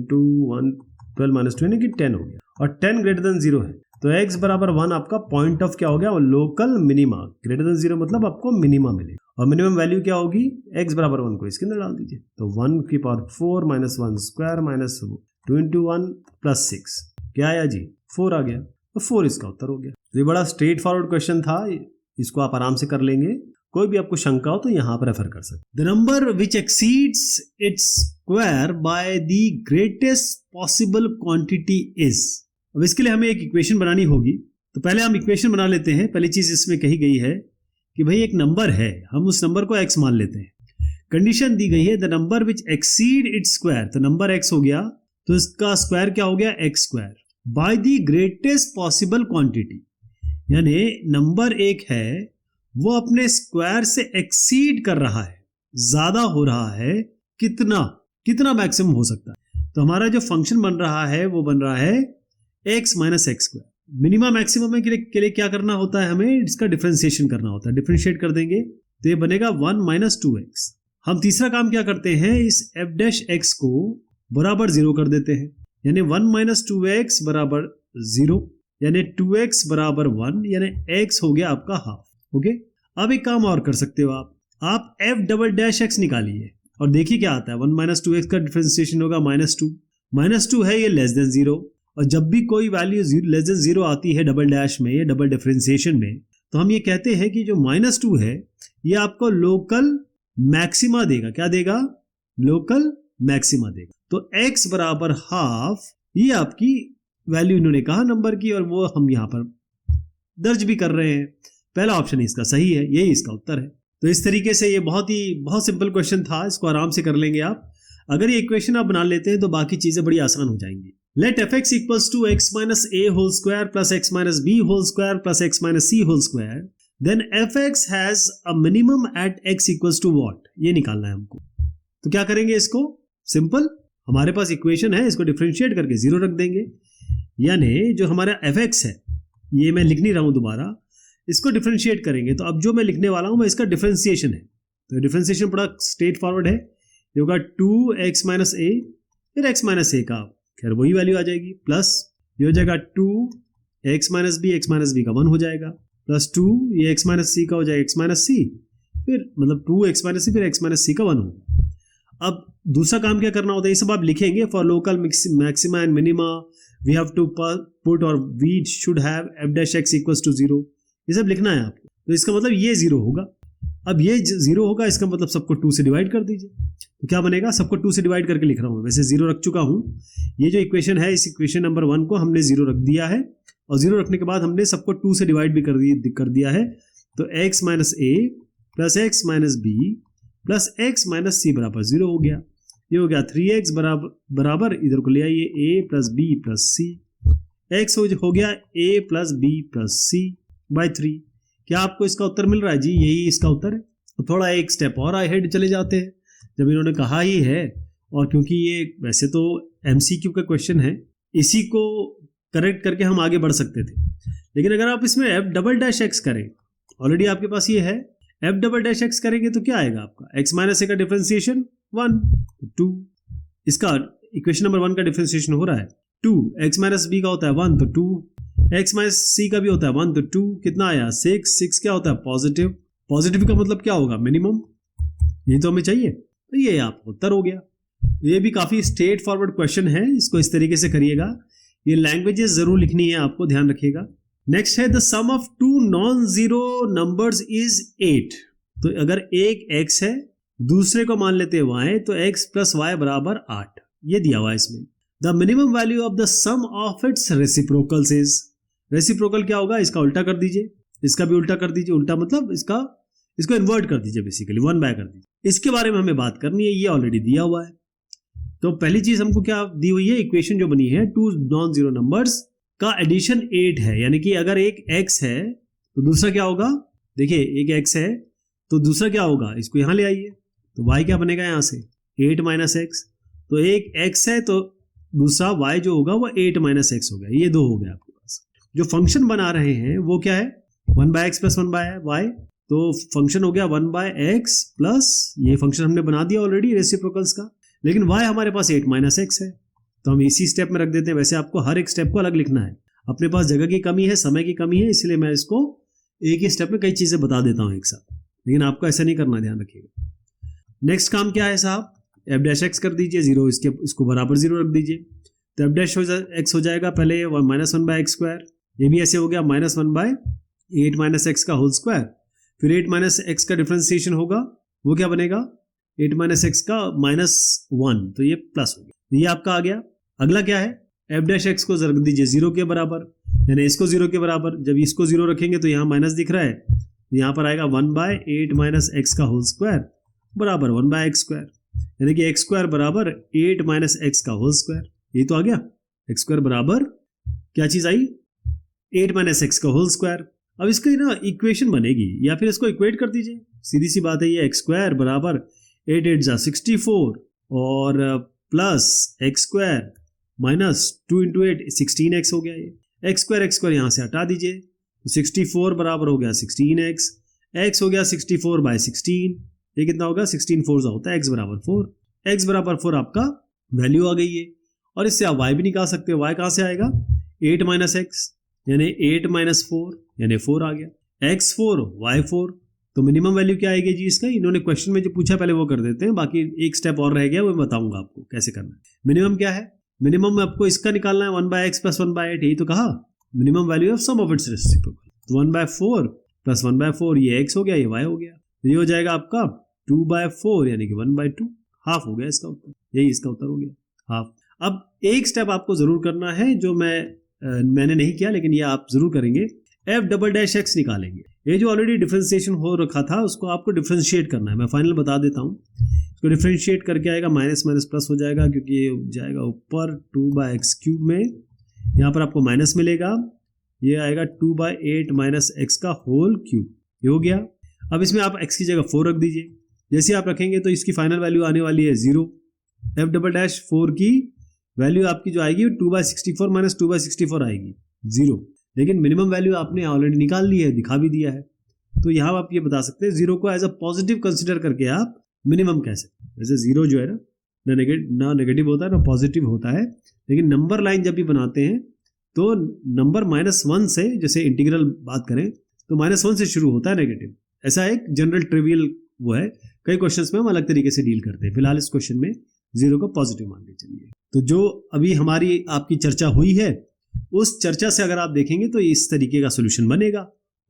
1 12 - 2 यानी कि 10 हो गया, और 10 ग्रेटर देन 0 है, तो x बराबर 1 आपका पॉइंट ऑफ क्या हो गया, लोकल मिनिमा। ग्रेटर देन 0 मतलब आपको मिनिमा मिलेगा, और मिनिमम वैल्यू क्या होगी, x बराबर 1 को इसके अंदर डाल दीजिए, तो 1⁴ - 1² - 2 × 1 + 6 क्या आया जी, 4 आ गया, तो 4 इसका उत्तर हो गया। ये बड़ा स्ट्रेट फॉरवर्ड क्वेश्चन था, इसको आप आराम से कर लेंगे। कोई भी आपको शंका हो तो यहाँ पर रेफर कर सकते। The number which exceeds its square by the greatest possible quantity is. अब इसके लिए हमें एक इक्वेशन बनानी होगी, तो पहले हम इक्वेशन बना लेते हैं। पहली चीज इसमें कही गई है कि भाई एक नंबर है, हम उस नंबर को x मान लेते हैं। कंडीशन दी गई है the number which exceed its square, तो नंबर x हो गया, तो इसका स्क्वायर क्या हो गया, x² by the greatest possible quantity, यानी नंबर एक है वो अपने स्क्वायर से एक्सीड कर रहा है, ज्यादा हो रहा है, कितना मैक्सिमम हो सकता है। तो हमारा जो फंक्शन बन रहा है वो बन रहा है x - x²। मिनिमम मैक्सिमम के लिए क्या करना होता है, हमें इसका डिफरेंशिएशन करना होता है। डिफरेंशिएट कर देंगे तो ये बनेगा 1 - 2x। हम तीसरा काम क्या करते हैं, इस f'(x) को बराबर 0 कर देते हैं, यानी 1 - 2x बराबर 0, यानी 2x बराबर 1, यानी x हो गया आपका हाफ। ओके, अब एक काम और कर सकते हो आप f'(x) निकालिए और देखिए क्या आता है। 1 - 2x का डिफरेंशिएशन होगा -2 -2 है, ये लेस देन 0, और जब भी कोई वैल्यू लेस देन 0 आती है डबल डैश में, ये डबल डिफरेंशिएशन में, तो हम ये कहते हैं कि जो -2 है ये आपको लोकल मैक्सिमा देगा। क्या देगा, लोकल मैक्सिमा देगा। तो x बराबर हाफ, ये आपकी वैल्यू इन्होंने कहा नंबर की, और वो हम यहाँ पर दर्ज भी कर रहे हैं। पहला ऑप्शन इसका सही है, यही इसका उत्तर है। तो इस तरीके से ये बहुत सिंपल क्वेश्चन था, इसको आराम से कर लेंगे आप। अगर ये इक्वेशन आप बना लेते हैं तो बाकी चीजें बड़ी आसान हो जाएंगी। Let f(x) = x - a² + x - b² + x - c², then f(x) has a minimum at x = what? ये निकालना है हमको। तो क्या करेंगे इसको? सिंपल, हमारे पास इक्वेशन है, इसको डिफरेंशिएट करके 0 रख देंगे। यानी जो हमारा fx है, ये मैं लिख नहीं रहा हूं दोबारा, इसको डिफरेंशिएट करेंगे तो अब जो मैं लिखने वाला हूं मैं इसका डिफरेंशिएशन है। तो डिफरेंशिएशन बड़ा स्ट्रेट फॉरवर्ड है, ये होगा 2x माइनस ए, फिर x माइनस ए का खैर वही वैल्यू आ जाएगी, प्लस ये हो जाएगा 2x माइनस बी का 1 हो जाएगा, प्लस 2 ये x माइनस सी का हो जाएगा x माइनस सी, फिर मतलब 2x माइनस सी फिर x माइनस सी का 1 होगा। अब दूसरा काम क्या करना होता है, ये सब आप लिखेंगे, for local maxima and minima we have to put और we should have f dash x equals to 0, ये सब लिखना है आपको। तो इसका मतलब ये 0 होगा। अब ये 0 होगा, इसका मतलब सबको 2 से डिवाइड कर दीजिए, तो क्या बनेगा? सबको 2 से डिवाइड करके लिख रहा हूँ, वैसे 0 रख चुका हूँ। ये जो इक्वेशन है, इस इक्वेशन नंबर 1 को हमने 0 रख दिया है, और 0 रखने के बाद हमने सबको 2 से डिवाइड भी कर दिया है। तो x minus a plus x minus b plus x minus c बराबर 0 हो गया। ये हो गया 3x बराबर इधर को ले आइए a plus B plus C, x हो गया a plus B plus C by 3। क्या आपको इसका उत्तर मिल रहा है? जी यही इसका उत्तर है। तो थोड़ा एक स्टेप और अहेड चले जाते हैं, जब इन्होंने कहा ही है, और क्योंकि ये वैसे तो MCQ का क्वेश्चन है, इसी को करेक्ट करके हम आगे बढ़ सकते थे, लेकिन अगर आप इसमें f डबल डैश एक्स करें, ऑलरेडी आपके पास ये है, f डबल डैश एक्स करेंगे तो क्या आएगा आपका? x माइनस ए का डिफरेंशिएशन 1 2, इसका इक्वेशन नंबर 1 का डिफरेंशिएशन हो रहा है 2, x माइनस बी का होता है 1 तो 2, x माइनस सी का भी होता है 1 तो 2, कितना आया 6 क्या होता है? पॉजिटिव। पॉजिटिव का मतलब क्या होगा? मिनिमम। ये तो हमें चाहिए, तो ये आपका उत्तर हो गया। ये भी काफी स्ट्रेट फॉरवर्ड क्वेश्चन है, इसको इस तरीके से करिएगा। ये लैंग्वेजेस जरूर लिखनी है आपको, ध्यान रखिएगा। नेक्स्ट है the sum of 2 non zero numbers is 8। तो अगर एक x है, दूसरे को मान लेते हैं y, तो x प्लस वाई बराबर 8, ये दिया हुआ है इसमें। The minimum value of the sum of its reciprocals is. Reciprocal क्या होगा? इसका उल्टा कर दीजिए, इसका भी उल्टा कर दीजिए। उल्टा मतलब इसको इन्वर्ट कर दीजिए, बेसिकली 1 बाय कर दीजिए। इसके बारे में हमें बात करनी है, ये ऑलरेडी दिया हुआ है। तो पहली चीज हमको क्या दी हुई है? इक्वेशन जो बनी है 2 नॉन जीरो नंबर्स का एडिशन 8 है, यानी कि अगर एक x है तो दूसरा क्या होगा? देखिए एक x है तो दूसरा क्या होगा? इसको यहां ले आइए, तो y क्या बनेगा यहां से? 8 माइनस एक्स। तो एक x है तो दूसरा y जो होगा वो 8 माइनस एक्स हो गया, ये 2 हो गया आपके पास। जो फंक्शन बना रहे हैं वो क्या है? 1 by X plus 1 by Y, तो फंक्शन हो गया 1 बाय एक्स प्लस, ये फंक्शन हमने बना दिया ऑलरेडी रेसिप्रोकल्स का, लेकिन y हमारे पास 8 माइनस एक्स है, तो हम इसी स्टेप में रख देते हैं। वैसे आपको हर एक स्टेप को अलग लिखना है, अपने पास जगह की कमी है, समय की कमी है, इसलिए मैं इसको एक ही स्टेप में कई चीजें बता देता हूं एक साथ, लेकिन आपको ऐसा नहीं करना, ध्यान रखिएगा। नेक्स्ट काम क्या है साहब? f डैश एक्स कर दीजिए 0, इसको बराबर 0 रख दीजिए, तो f डैश एक्स हो जाएगा पहले माइनस 1 बाय एक्स स्क्वायर, ये भी ऐसे हो गया माइनस 1 बाय 8 माइनस एक्स का होल स्क्वायर, फिर 8 माइनस एक्स का डिफरेंशिएशन होगा, वो क्या बनेगा? 8 माइनस एक्स का माइनस 1, तो ये प्लस हो गया, ये आपका आ गया। अगला क्या है? f डैश एक्स को रख दीजिए 0 के बराबर, यानी इसको 0 के बराबर। जब इसको 0 रखेंगे तो यहाँ माइनस दिख रहा है, यहाँ पर आएगा 1 बाय 8 माइनस एक्स का होल स्क्वायर बराबर 1 बाय एक्स स्क्वायर, यानी कि एक्स स्क्वायर बराबर 8 माइनस एक्स का होल स्क्वायर, ये तो आ गया। एक्स स्क्वायर बराबर क्या चीज आई? 8 माइनस एक्स का होल स्क्वायर। अब इसकी ना इक्वेशन बनेगी, या फिर इसको इक्वेट कर दीजिए, सीधी सी बात है, ये एक्स स्क्वायर बराबर 8 8 जा 64 और plus x square minus 2 into 8 16x हो गया। ये एक्स स्क्वायर यहाँ से हटा दीजिए, 64 बराबर हो गया 16x, x हो गया 64 बाय 16, ये कितना होगा? 16 4 होता है x बराबर 4, x बराबर 4 आपका वैल्यू आ गई है। और इससे आप y भी निकाल सकते हो, y कहाँ से आएगा? 8 माइनस एक्स, यानी 8 माइनस 4 यानी 4 आ गया, x4 y4। तो मिनिमम वैल्यू क्या आएगी जी इसका? इन्होंने क्वेश्चन में जो पूछा पहले वो कर देते हैं, बाकी एक स्टेप और रह गया, वो बताऊंगा आपको कैसे करना है। मिनिमम क्या है? मिनिमम आपको इसका निकालना है 1 बाय एक्स प्लस 1 बाय 8, यही तो कहा, minimum value of sum of its reciprocal. तो 1 बाय 4 प्लस 1 बाय 4, ये x हो गया, ये y हो गया, ये हो जाएगा आपका 2 बाय 4 यानी कि 1 बाय 2, हाफ हो गया इसका उत्तर, यही इसका उत्तर हो गया, हाफ। अब एक स्टेप आपको जरूर करना है जो मैंने नहीं किया, लेकिन ये आप जरूर करेंगे, f डबल डैश एक्स निकालेंगे। ये जो ऑलरेडी डिफरेंशिएशन हो रखा था उसको आपको डिफरेंशिएट करना है, मैं फाइनल बता देता हूँ। इसको डिफरेंशिएट करके आएगा माइनस माइनस प्लस हो जाएगा, क्योंकि ये जाएगा ऊपर 2 बाय एक्स क्यूब में, यहाँ पर आपको माइनस मिलेगा, ये आएगा 2 बाय 8 माइनस एक्स का होल क्यूब, ये हो गया। अब इसमें आप x की जगह 4 रख दीजिए, जैसे आप रखेंगे तो इसकी फाइनल वैल्यू आने वाली है 0। एफ डबल डैश 4 की वैल्यू आपकी जो आएगी 2/64 माइनस 2/64 आएगी 0। लेकिन मिनिमम वैल्यू आपने ऑलरेडी निकाल ली है, दिखा भी दिया है, तो यहाँ आप ये बता सकते हैं 0 को एज अ पॉजिटिव कंसिडर करके आप मिनिमम कह सकते हैं। वैसे 0 जो है ना नेगेटिव होता है ना पॉजिटिव होता है, लेकिन नंबर लाइन जब भी बनाते हैं तो नंबर -1 से, जैसे इंटीग्रल बात करें तो -1 से शुरू होता है नेगेटिव। ऐसा एक जनरल ट्रिवियल वो है, कई क्वेश्चंस में हम अलग तरीके से डील करते हैं। फिलहाल इस क्वेश्चन में 0 को पॉजिटिव मान के चलिए। तो जो अभी हमारी आपकी चर्चा हुई है उस चर्चा से अगर आप देखेंगे तो इस तरीके का सोल्यूशन बनेगा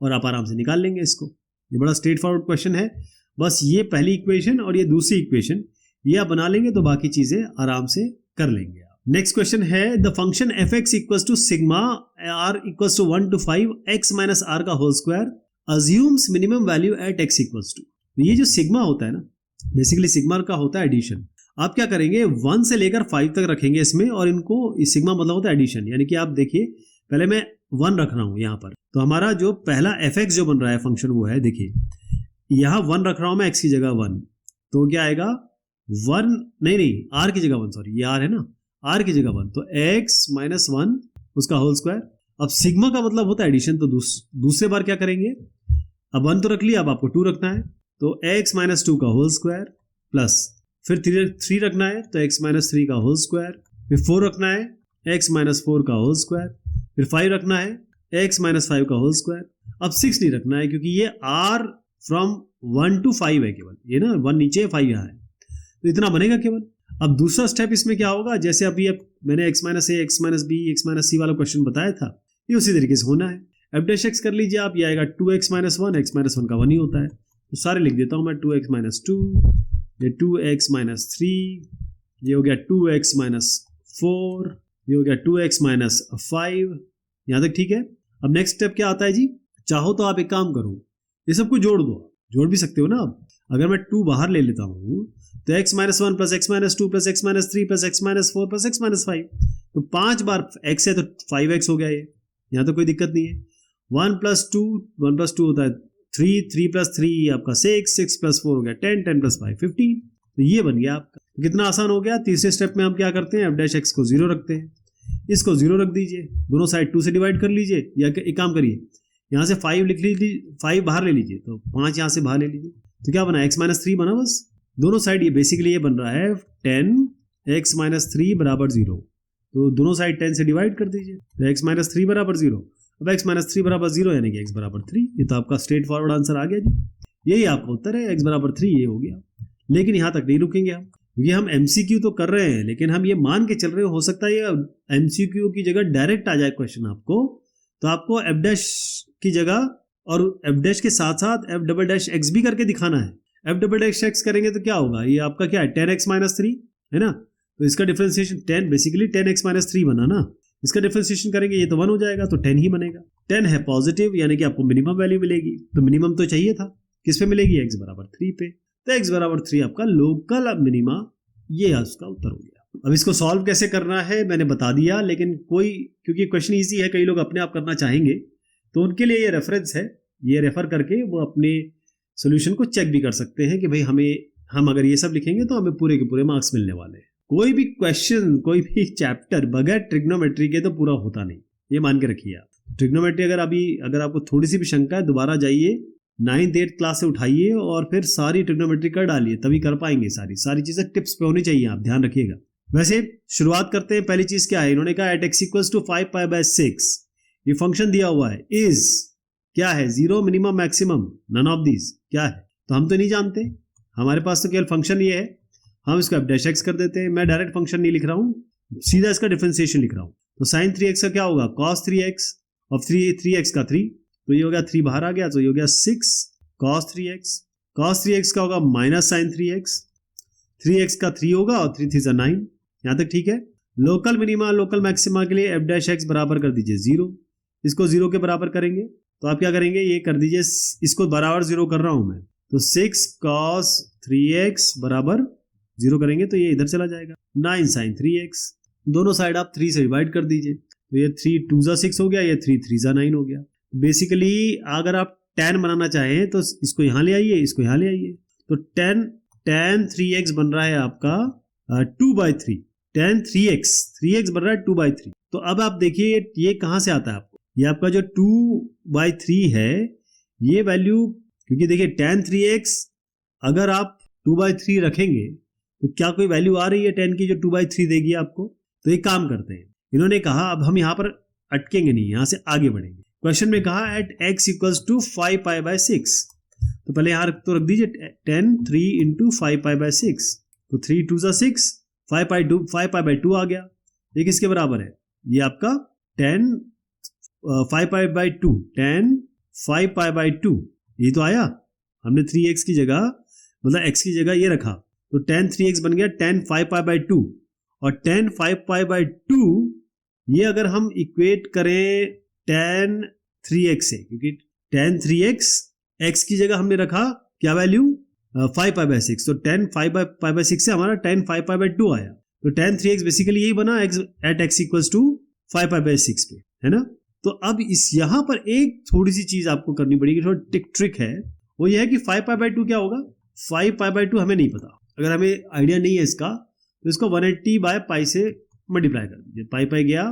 और आप आराम से निकाल लेंगे इसको। ये बड़ा स्ट्रेट फॉरवर्ड क्वेश्चन है, बस ये पहली इक्वेशन और ये दूसरी इक्वेशन ये आप बना लेंगे तो बाकी चीजें आराम से कर लेंगे आप। नेक्स्ट क्वेश्चन है the function f x equals to sigma r equals to 1 to 5 x minus r का whole square assumes minimum value at x equals to. ये जो सिग्मा होता है ना, बेसिकली सिग्मा का होता है एडिशन। आप क्या करेंगे 1 से लेकर 5 तक रखेंगे इसमें, और इनको सिग्मा मतलब होता है एडिशन। यानी कि आप देखिए पहले मैं 1 रख रहा हूं यहां पर, तो हमारा जो पहला एफ एक्स जो बन रहा है फंक्शन वो है, देखिए यहां 1 रख रहा हूं मैं x की जगह 1, तो क्या आएगा 1 नहीं r की जगह 1, सॉरी ये r है ना, r की जगह 1, तो x माइनस 1 उसका होल स्क्वायर। अब सिग्मा का मतलब होता है एडिशन, तो दूसरे बार क्या करेंगे, अब 1 तो रख लिया, अब आपको 2 रखना है, तो x माइनस 2 का होल स्क्वायर प्लस फिर 3 रखना है तो x माइनस 3 का होल स्क्वायर, फिर 4 रखना है x माइनस 4 का होल स्क्वायर, फिर 5 रखना है x माइनस 5 का होल स्क्वायर। अब 6 नहीं रखना है क्योंकि ये r फ्रॉम 1 to 5 है केवल, ये ना 1 नीचे है 5 यहाँ है, तो इतना बनेगा केवल। अब दूसरा स्टेप इसमें क्या होगा, जैसे अभी अब मैंने x minus a x minus b x minus c वाला क्वेश्चन बताया था, ये उसी तरीके से होना है। एफ डैश एक्स कर लीजिए आप, ये आएगा 2x माइनस 1, x माइनस 1 का 1 ही होता है, तो सारे लिख देता हूँ मैं, 2x माइनस 2, ये 2x माइनस 3, ये हो गया 2x माइनस 4, ये हो गया 2x माइनस 5, यहाँ तक ठीक है। अब नेक्स्ट स्टेप क्या आता है जी, चाहो तो आप एक काम करो, ये सबको जोड़ दो, जोड़ भी सकते हो ना आप। अगर मैं 2 बाहर ले लेता हूँ तो x minus 1 plus x minus 2 plus x minus 3 plus x minus 4 plus x minus 5, तो 5 बार x है तो 5x हो गया ये, यहाँ तो कोई दिक्कत नहीं है। 1 प्लस 2 होता है 3 प्लस 3 आपका 6 प्लस 4 हो गया 10 प्लस 5 15, तो ये बन गया आपका। कितना आसान हो गया। तीसरे स्टेप में हम क्या करते हैं, एफ डैश एक्स को 0 रखते हैं, इसको 0 रख दीजिए, दोनों साइड 2 से डिवाइड कर लीजिए, या एक काम करिए यहाँ से 5 लिख लीजिए, 5 बाहर ले लीजिए, तो 5 यहाँ से बाहर ले लीजिए, तो क्या बना x माइनस 3 बना बस। दोनों साइड ये बेसिकली ये बन रहा है 10 x माइनस 3 बराबर 0, तो दोनों साइड 10 से डिवाइड कर दीजिए, तो x माइनस 3 बराबर 0। अब x माइनस 3 बराबर 0 यानी कि x बराबर 3, ये तो आपका स्ट्रेट फॉरवर्ड आंसर आ गया जी, यही आपका उत्तर है, x बराबर 3 ये हो गया। लेकिन यहाँ तक नहीं रुकेंगे हम, क्योंकि हम MCQ तो कर रहे हैं, लेकिन हम ये मान के चल रहे हैं हो सकता है ये MCQ की जगह डायरेक्ट आ जाए क्वेश्चन आपको, तो आपको एफ डैश की जगह और एफ डैश के साथ साथ एफ डबल डैश एक्स भी करके दिखाना है। एफ डबल डैश एक्स करेंगे तो क्या होगा, ये आपका क्या है 10x माइनस 3 है ना, तो इसका डिफरेंशिएशन 10 बेसिकली 10x माइनस 3 बना ना, इसका डिफरेंशिएशन करेंगे ये तो 1 हो जाएगा, तो 10 ही बनेगा। 10 है पॉजिटिव यानी कि आपको मिनिमम वैल्यू मिलेगी, तो मिनिमम तो चाहिए था, किस पे मिलेगी x बराबर 3 पे, तो x बराबर 3 आपका लोकल मिनिमा, ये उसका उत्तर हो गया। अब इसको सॉल्व कैसे करना है मैंने बता दिया, लेकिन कोई क्योंकि क्वेश्चन ईजी है, कई लोग अपने आप करना चाहेंगे तो उनके लिए ये रेफरेंस है, ये रेफर करके वो अपने सोल्यूशन को चेक भी कर सकते हैं कि भाई हम अगर ये सब लिखेंगे तो हमें पूरे के पूरे मार्क्स मिलने वाले हैं। कोई भी क्वेश्चन कोई भी चैप्टर बगैर ट्रिग्नोमेट्री के तो पूरा होता नहीं, ये मान के रखिए आप। ट्रिग्नोमेट्री अगर आपको थोड़ी सी भी शंका है, दोबारा जाइए 9th 8th क्लास से उठाइए और फिर सारी ट्रिग्नोमेट्री कर डालिए, तभी कर पाएंगे। सारी चीजें टिप्स पे होनी चाहिए, आप ध्यान रखिएगा। वैसे शुरुआत करते हैं, पहली चीज क्या है, इन्होंने कहा एट x इक्वल्स टू 5π/6 ये फंक्शन दिया हुआ है, इज क्या है 0 minimum maximum, none of these क्या है, तो हम तो नहीं जानते, हमारे पास तो केवल फंक्शन ये है, हम इसको एफ डैश एक्स कर देते हैं। मैं डायरेक्ट फंक्शन नहीं लिख रहा हूँ, सीधा इसका डिफरेंशिएशन लिख रहा हूँ, तो साइन 3x का क्या होगा cos 3x और 3x का 3, तो ये हो गया 3 बाहर आ गया, तो ये हो गया 6 cos 3x का होगा माइनस साइन 3x का 3 होगा और 3 3 9, यहाँ तक ठीक है। लोकल मिनिमा लोकल मैक्सिमा के लिए एफ डैश एक्स बराबर कर दीजिए 0, इसको 0 के बराबर करेंगे तो आप क्या करेंगे, ये कर दीजिए, इसको बराबर 0 कर रहा हूं मैं, तो 6 cos 3x बराबर 0 करेंगे तो ये इधर चला जाएगा, 9 sin 3x, दोनों साइड आप 3 से डिवाइड कर दीजिए, तो ये 3 2 6 हो गया, ये 3 3 9 हो गया। बेसिकली अगर आप tan बनाना चाहें तो इसको यहाँ ले आइए, इसको यहाँ ले आइए, तो tan 3x बन रहा है आपका 2/3, tan 3x बन रहा है 2/3। तो अब आप देखिए ये कहाँ से आता है आपको, ये आपका जो 2/3 है ये वैल्यू, क्योंकि देखिए tan 3x अगर आप 2/3 रखेंगे तो क्या कोई वैल्यू आ रही है tan की जो 2/3 देगी आपको? तो एक काम करते हैं, इन्होंने कहा अब हम यहाँ पर अटकेंगे नहीं, यहाँ से आगे बढ़ेंगे। क्वेश्चन में कहा एट x इक्वल्स टू 5π/6, तो पहले यहाँ तो रख दीजिए tan 3 इंटू 5π/6, तो 3 2 6, 5π/2 आ गया। ये किसके बराबर है? ये आपका tan 5π/2, tan 5π/2 ये तो आया। हमने 3x की जगह मतलब x की जगह ये रखा, तो tan 3x बन गया tan 5π/2, और tan 5π/2 ये अगर हम इक्वेट करें tan 3x से, क्योंकि tan 3x x की जगह हमने रखा क्या वैल्यू 5π/6, तो tan 5π/6 से हमारा tan 5π/2 आया, तो tan 3x बेसिकली यही बना एट x इक्वल्स टू 5π/6 पे, है ना। तो अब इस यहाँ पर एक थोड़ी सी चीज आपको करनी पड़ेगी, थोड़ा ट्रिक है, वो ये है कि 5π/2 क्या होगा। 5π/2 हमें नहीं पता, अगर हमें आइडिया नहीं है इसका तो इसको 180/π से मल्टीप्लाई कर दीजिए। पाई गया,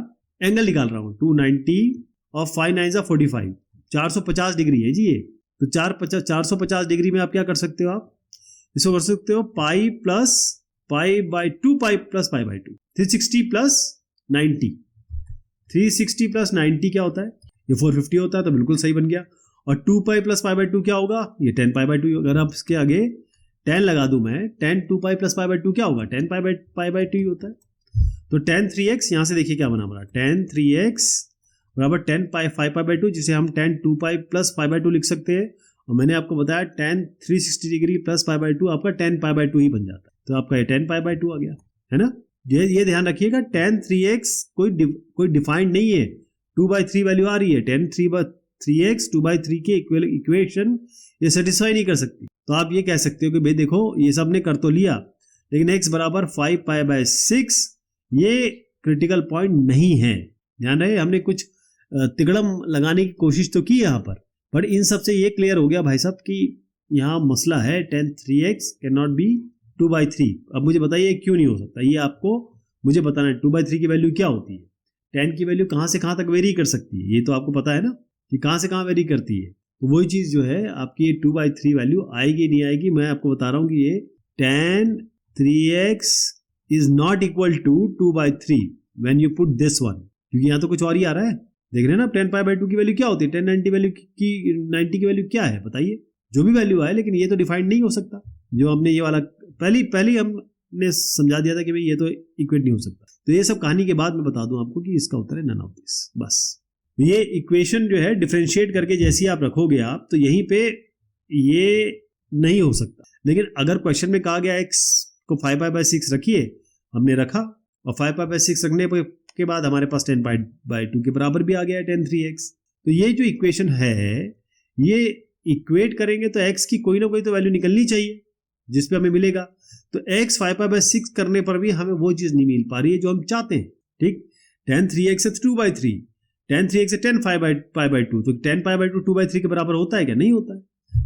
एंगल निकाल रहा हूँ 290 और 5 9 45, 450 डिग्री है जी ये। तो 450 डिग्री में आप क्या कर सकते हो, आप इसको कर सकते हो pi plus π/2, pi plus π/2, 360 plus 90, 360 plus 90 क्या होता है, ये 450 होता है, तो बिल्कुल सही बन गया। और 2π प्लस π/2 क्या होगा, ये 10π/2। अगर आप इसके आगे 10 लगा दूं मैं, tan 2π प्लस π/2 क्या होगा, 10π/2 ही होता है। तो tan 3x यहाँ से देखिए क्या बना हमारा, tan 3x बराबर 5π/2, जिसे हम tan 2π प्लस π/2 लिख सकते हैं। और मैंने आपको बताया tan 360 डिग्री प्लस π/2 आपका 10π/2 ही बन जाता है, तो आपका ये 10π/2 आ गया, है ना। ये ध्यान रखिएगा, tan 3x कोई डिफाइंड नहीं है, 2/3 वैल्यू आ रही है, tan 3x 2/3 के इक्वेशन ये सेटिस्फाई नहीं कर सकती। तो आप ये कह सकते हो कि भाई देखो ये सब ने कर तो लिया, लेकिन x बराबर 5π/6 ये क्रिटिकल पॉइंट नहीं है। ध्यान रहे, हमने कुछ तिगड़म लगाने की कोशिश तो की यहाँ पर इन सब से ये क्लियर हो गया भाई साहब कि यहाँ मसला है tan 3x can not be 2/3। अब मुझे बताइए क्यों नहीं हो सकता, ये आपको मुझे बताना है। 2/3 की वैल्यू क्या होती है, tan की वैल्यू कहाँ से कहाँ तक वेरी कर सकती है, ये तो आपको पता है ना कि कहाँ से कहाँ वेरी करती है। तो वही चीज़ जो है आपकी ये 2/3 वैल्यू आएगी नहीं आएगी, मैं आपको बता रहा हूँ कि ये tan 3x is not equal to 2/3 when you put this one, क्योंकि यहाँ तो कुछ और ही आ रहा है। देख रहे हैं ना, tan π/2 की वैल्यू क्या होती है, tan 90 वैल्यू की 90 की वैल्यू क्या है बताइए, जो भी वैल्यू आए, लेकिन ये तो डिफाइंड नहीं हो सकता। जो हमने ये वाला पहली हमने समझा दिया था कि भाई ये तो इक्वेट नहीं हो सकता। तो ये सब कहानी के बाद मैं बता दूं आपको कि इसका उत्तर है नन ऑफ दिस। बस ये इक्वेशन जो है डिफरेंशिएट करके जैसी आप रखोगे आप, तो यहीं पे ये नहीं हो सकता। लेकिन अगर क्वेश्चन में कहा गया x को 5π/6 रखिए, हमने रखा, और 5π/6 रखने के बाद हमारे पास 10π/2 के बराबर भी आ गया है tan 3x। तो ये जो इक्वेशन है ये इक्वेट करेंगे तो x की कोई ना कोई तो वैल्यू निकलनी चाहिए जिसपे हमें मिलेगा। तो x 5π/6 करने पर भी हमें वो चीज नहीं मिल पा रही है जो हम चाहते हैं। ठीक, tan 3x है 2/3, tan 3x है 10π/2, तो 10π/2 2/3 के बराबर होता है क्या, नहीं होता है।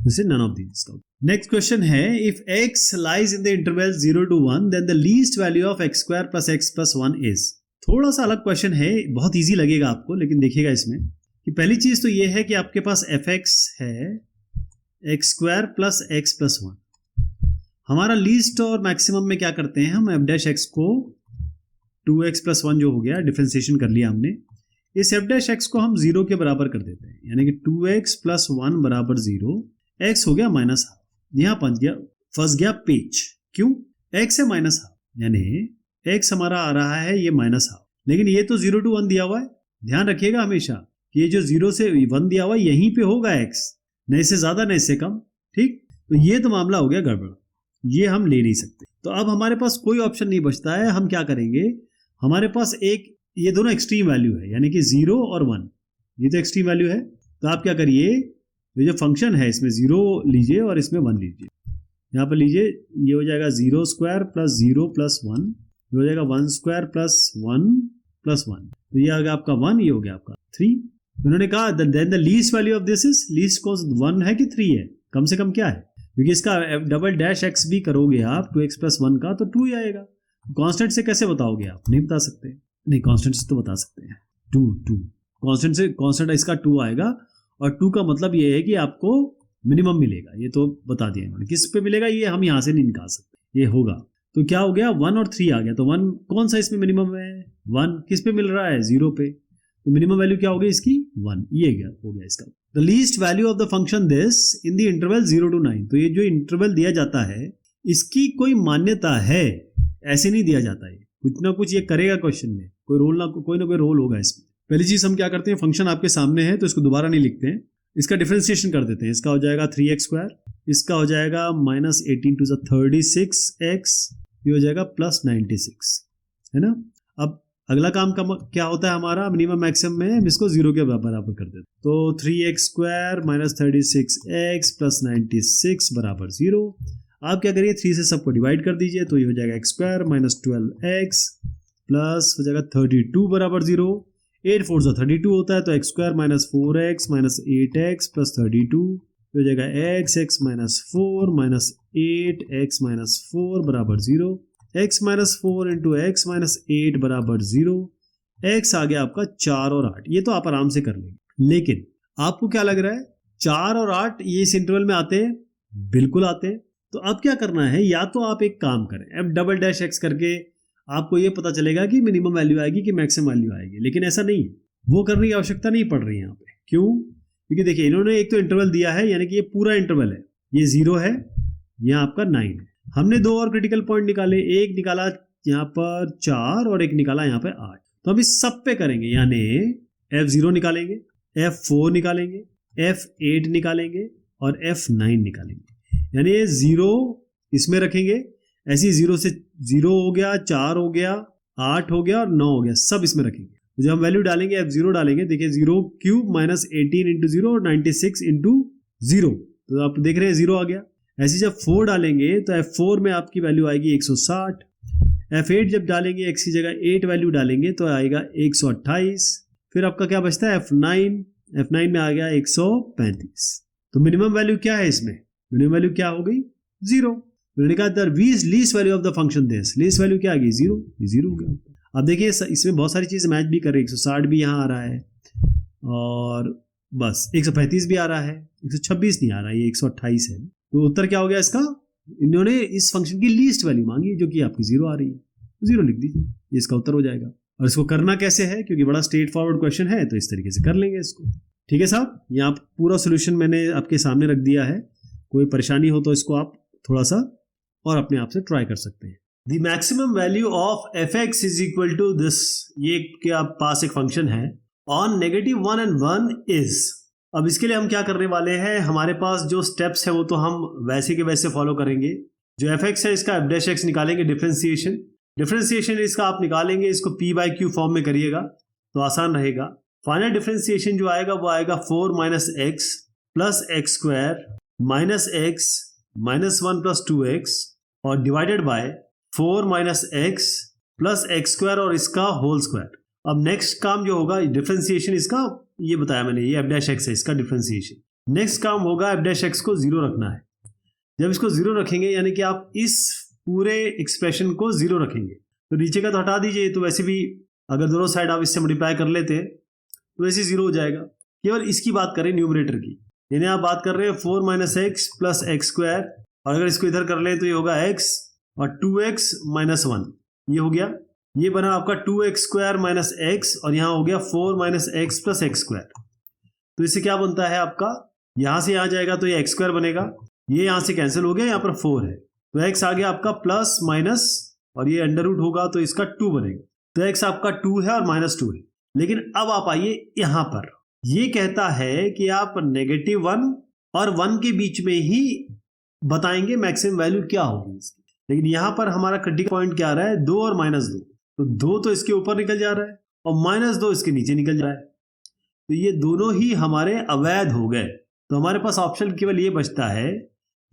This is none of these. Next question है, if x lies in the interval 0 to 1 then the least value of x square plus x plus 1 is। थोड़ा सा अलग क्वेश्चन है, बहुत इजी लगेगा आपको, लेकिन देखिएगा इसमें कि पहली चीज तो ये है कि आपके पास fx है x square plus x plus 1। हमारा लीस्ट और मैक्सिमम में क्या करते हैं हम, f' को 2x plus 1 जो हो गया डिफरेंशिएशन कर लिया हमने, इस f' को हम 0 के बराबर कर देते हैं, यानी कि 2x plus 1 बराबर 0, x हो गया -12। यहाँ फंस गया पेच, क्यों, x है -12, यानी x हमारा आ रहा है ये -12, लेकिन ये तो 0 to 1 दिया हुआ है। ध्यान रखिएगा हमेशा कि ये जो 0 से 1 दिया हुआ है यहीं पे होगा x, न इससे ज्यादा न इससे कम। ठीक, तो ये तो मामला हो गया गड़बड़, ये हम ले नहीं सकते। तो अब हमारे पास कोई ऑप्शन नहीं बचता है, हम क्या करेंगे, हमारे पास एक ये दोनों एक्सट्रीम वैल्यू है, यानी कि 0 और 1, ये तो एक्सट्रीम वैल्यू है। तो आप क्या करिए, ये जो फंक्शन है इसमें 0 लीजिए और इसमें 1 लीजिए। यहाँ पर लीजिए, ये हो जाएगा 0 स्क्वायर प्लस 0 प्लस 1, ये हो जाएगा 1 स्क्वायर प्लस 1 प्लस 1, तो ये आ गया आपका 1, ये हो गया आपका 3। उन्होंने कहा then the least value of this is, least cost 1 है कि 3 है, कम से कम क्या है, क्योंकि इसका डबल डैश एक्स भी करोगे आप 2x + 1 का तो 2 ही आएगा। कांस्टेंट से कैसे बताओगे आप? नहीं बता सकते। नहीं, कांस्टेंट से तो बता सकते हैं। 2 कांस्टेंट से, कांस्टेंट इसका 2 आएगा और 2 का मतलब ये है कि आपको मिनिमम मिलेगा। ये तो बता दिया इन्होंने। किस पे मिलेगा ये हम यहाँ से नहीं निकाल सकते, ये होगा। तो क्या हो गया, 1 और 3 आ गया। तो 1 कौन सा इसमें मिनिमम है? 1 किस पे मिल रहा है? 0 पे। तो मिनिमम वैल्यू क्या होगी इसकी? 1। ये हो गया इसका। The least value of the function this in the interval 0 to 9। तो ये जो इंटरवल दिया जाता है इसकी कोई मान्यता है, ऐसे नहीं दिया जाता है। कुछ ना कुछ ये करेगा क्वेश्चन में, कोई ना कोई रोल होगा इसमें। पहली चीज हम क्या करते हैं, फंक्शन आपके सामने है तो इसको दोबारा नहीं लिखते हैं, इसका डिफरेंशिएशन कर देते हैं। इसका हो जाएगा 3x², इसका हो जाएगा -18 to the 36x, ये हो जाएगा +96, है ना। अब अगला काम क्या होता है हमारा, मिनिमम मैक्सिमम में हम इसको 0 के बराबर कर देते हैं। तो 3x² - 36x + 96 = 0। आप क्या करिए, 3 से सबको डिवाइड कर दीजिए, तो ये हो जाएगा x² - 12x प्लस हो जाएगा 32 = 0। 8 4 = 32 होता है, तो x² - 4x - 8x + 32 हो जाएगा x 4 - 8x - 4 = 0। x - 4 × x - 8 = 0। x आ गया आपका 4 और 8। ये तो आप आराम से कर लेंगे। लेकिन आपको क्या लग रहा है, 4 और 8 ये इस इंटरवल में आते हैं? बिल्कुल आते हैं। तो अब क्या करना है, या तो आप एक काम करें, अब डबल डैश x करके आपको ये पता चलेगा कि मिनिमम वैल्यू आएगी कि मैक्सिमम वैल्यू आएगी। लेकिन ऐसा नहीं है, वो करने की आवश्यकता नहीं पड़ रही है यहाँ पे। क्यों? क्योंकि देखिए इन्होंने एक तो इंटरवल दिया है, यानी कि ये पूरा इंटरवल है, ये 0 है, यहाँ आपका 9 है। हमने 2 और क्रिटिकल पॉइंट निकाले, एक निकाला यहाँ पर 4 और एक निकाला यहाँ पे 8। तो हम इस सब पे करेंगे, यानी F0 निकालेंगे, F4 निकालेंगे, F8 निकालेंगे और F9 निकालेंगे। यानी ये 0 इसमें रखेंगे, ऐसी 0 से 0 हो गया, 4 हो गया, 8 हो गया और 9 हो गया, सब इसमें रखेंगे। तो जब हम वैल्यू डालेंगे F0 डालेंगे, देखिए 0³ -18 × 0 और 96 × 0, तो आप देख रहे हैं 0 आ गया। ऐसे जब 4 डालेंगे तो F4 में आपकी वैल्यू आएगी 160। F8 जब डालेंगे x की जगह 8 वैल्यू डालेंगे तो आएगा 128। फिर आपका क्या बचता है, F9 में आ गया 135। तो मिनिमम वैल्यू क्या है इसमें, मिनिमम वैल्यू क्या हो गई, 0। मैंने कहा the least value of the function this, least value क्या आ गई, 0। ये 0 हो गया। अब देखिए इसमें बहुत सारी चीज़ मैच भी कर रही है, 160 भी यहाँ आ रहा है और बस 135 भी आ रहा है, 126 नहीं आ रहा है, ये 128 है। तो उत्तर क्या हो गया इसका, इन्होंने इस फंक्शन की लीस्ट वैल्यू मांगी जो कि आपकी 0 आ रही है, 0 लिख दीजिए, ये इसका उत्तर हो जाएगा। और इसको करना कैसे है, क्योंकि बड़ा स्ट्रेट फॉरवर्ड क्वेश्चन है तो इस तरीके से कर लेंगे इसको। ठीक है साहब, यहाँ पूरा सोल्यूशन मैंने आपके सामने रख दिया है। कोई परेशानी हो तो इसको आप थोड़ा सा और अपने आप से ट्राई कर सकते हैं। The maximum value of f(x) = this, ये के आप पास एक फंक्शन है ऑन -1 and 1 इज। अब इसके लिए हम क्या करने वाले हैं, हमारे पास जो स्टेप्स है वो तो हम वैसे के वैसे फॉलो करेंगे। जो f(x) है इसका f'(x) निकालेंगे, डिफरेंशिएशन इसका आप निकालेंगे, इसको p/q फॉर्म में करिएगा तो आसान रहेगा। फाइनल डिफरेंशिएशन जो आएगा वो आएगा 4 - x + x² - x -1 + 2x और डिवाइडेड बाय 4 - x + x² और इसका होल स्क्वायर। अब नेक्स्ट काम जो होगा, डिफरेंशिएशन इसका ये बताया मैंने, ये f'(x) है इसका डिफरेंशिएशन। नेक्स्ट काम होगा f'(x) को 0 रखना है। जब इसको 0 रखेंगे यानी कि आप इस पूरे एक्सप्रेशन को 0 रखेंगे, तो नीचे का तो हटा दीजिए, तो वैसे भी अगर दोनों साइड आप इससे मल्टीप्लाई कर लेते तो वैसे 0 हो जाएगा। केवल इसकी बात करें न्यूमरेटर की, यानी आप बात कर रहे हैं 4 - x + x², और अगर इसको इधर कर ले तो ये होगा x और 2x - 1, ये हो गया, ये बना आपका 2x² - x और यहाँ हो गया 4 - x + x²। तो इससे क्या बनता है आपका, यहाँ से यहाँ जाएगा तो ये x² बनेगा, ये यहाँ से कैंसिल हो गया, यहाँ पर 4 है तो x आ गया आपका प्लस माइनस और ये अंडर रूट होगा तो इसका 2 बनेगा। तो x आपका 2 है और -2 है। लेकिन अब आप आइए यहाँ पर, ये कहता है कि आप -1 और 1 के बीच में ही बताएंगे मैक्सिमम वैल्यू क्या होगी इसकी। लेकिन यहाँ पर हमारा क्रिटिकल पॉइंट क्या आ रहा है, 2 और -2, तो 2 तो इसके ऊपर निकल जा रहा है और -2 इसके नीचे निकल जा रहा है, तो ये दोनों ही हमारे अवैध हो गए। तो हमारे पास ऑप्शन केवल ये बचता है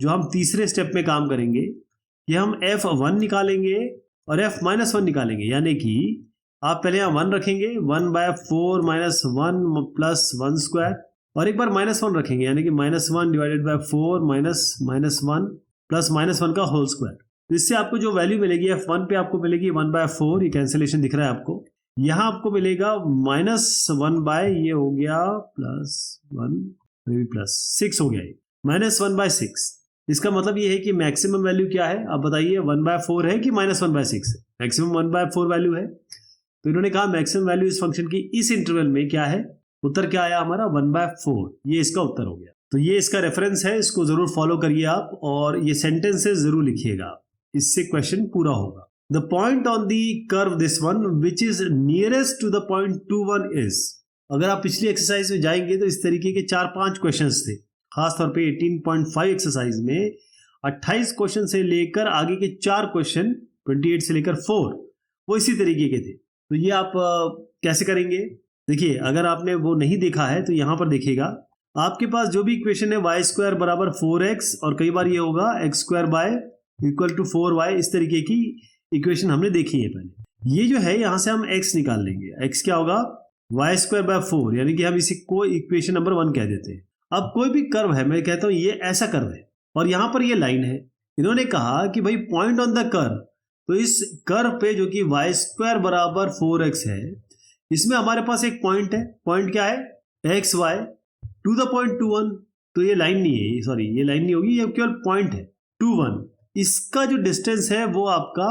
जो हम तीसरे स्टेप में काम करेंगे कि हम f1 निकालेंगे और f-1 निकालेंगे। यानी कि आप पहले यहाँ 1 रखेंगे, 1/4 - 1 + 1² और एक बार -1 रखेंगे, यानी कि -1 डिवाइडेड बाय 4 -1 प्लस -1 का होल स्क्वायर। तो इससे आपको जो वैल्यू मिलेगी f1 पे आपको मिलेगी 1/4, ये कैंसिलेशन दिख रहा है आपको। यहाँ आपको मिलेगा -1 बाय ये हो गया +1 +6 हो गया, ये -1/6। इसका मतलब ये है कि मैक्सिमम वैल्यू क्या है, आप बताइए 1/4 है कि -1/6 है? मैक्सिमम 1/4 वैल्यू है। तो इन्होंने कहा मैक्सिमम वैल्यू इस फंक्शन की इस इंटरवल में क्या है, उत्तर क्या आया हमारा 1/4, ये इसका उत्तर हो गया। तो ये इसका रेफरेंस है, इसको जरूर फॉलो करिए आप और ये सेंटेंसेस जरूर लिखिएगा, इससे क्वेश्चन पूरा होगा। The point on the curve this one which is nearest to the point 21 is. अगर आप पिछली एक्सरसाइज में जाएंगे तो इस तरीके के 4-5 क्वेश्चंस थे, खासतौर पे 18.5 एक्सरसाइज में 28 क्वेश्चन से लेकर आगे के 4 क्वेश्चन 28 से लेकर 4 वो इसी तरीके के थे। तो ये आप कैसे करेंगे, देखिए अगर आपने वो नहीं देखा है तो यहां पर देखिएगा, आपके पास जो भी इक्वेशन है y² बराबर 4x और कई बार ये होगा x² y equal to 4y, इस तरीके की इक्वेशन हमने देखी है पहले। ये जो है यहां से हम x निकाल लेंगे, x क्या होगा y² बाय 4, यानी कि हम इसी को इक्वेशन नंबर 1 कह देते हैं। अब कोई भी कर्व है, मैं कहता हूं ये ऐसा कर्व है और यहां पर ये लाइन है। इन्होंने कहा कि भाई पॉइंट ऑन द कर्व, तो इस कर्व पे जो कि y² बराबर 4x है, इसमें हमारे पास एक पॉइंट है। पॉइंट क्या है, xy टू द पॉइंट 21। तो ये लाइन नहीं है, सॉरी ये लाइन नहीं होगी, ये केवल पॉइंट है 21। इसका जो डिस्टेंस है वो आपका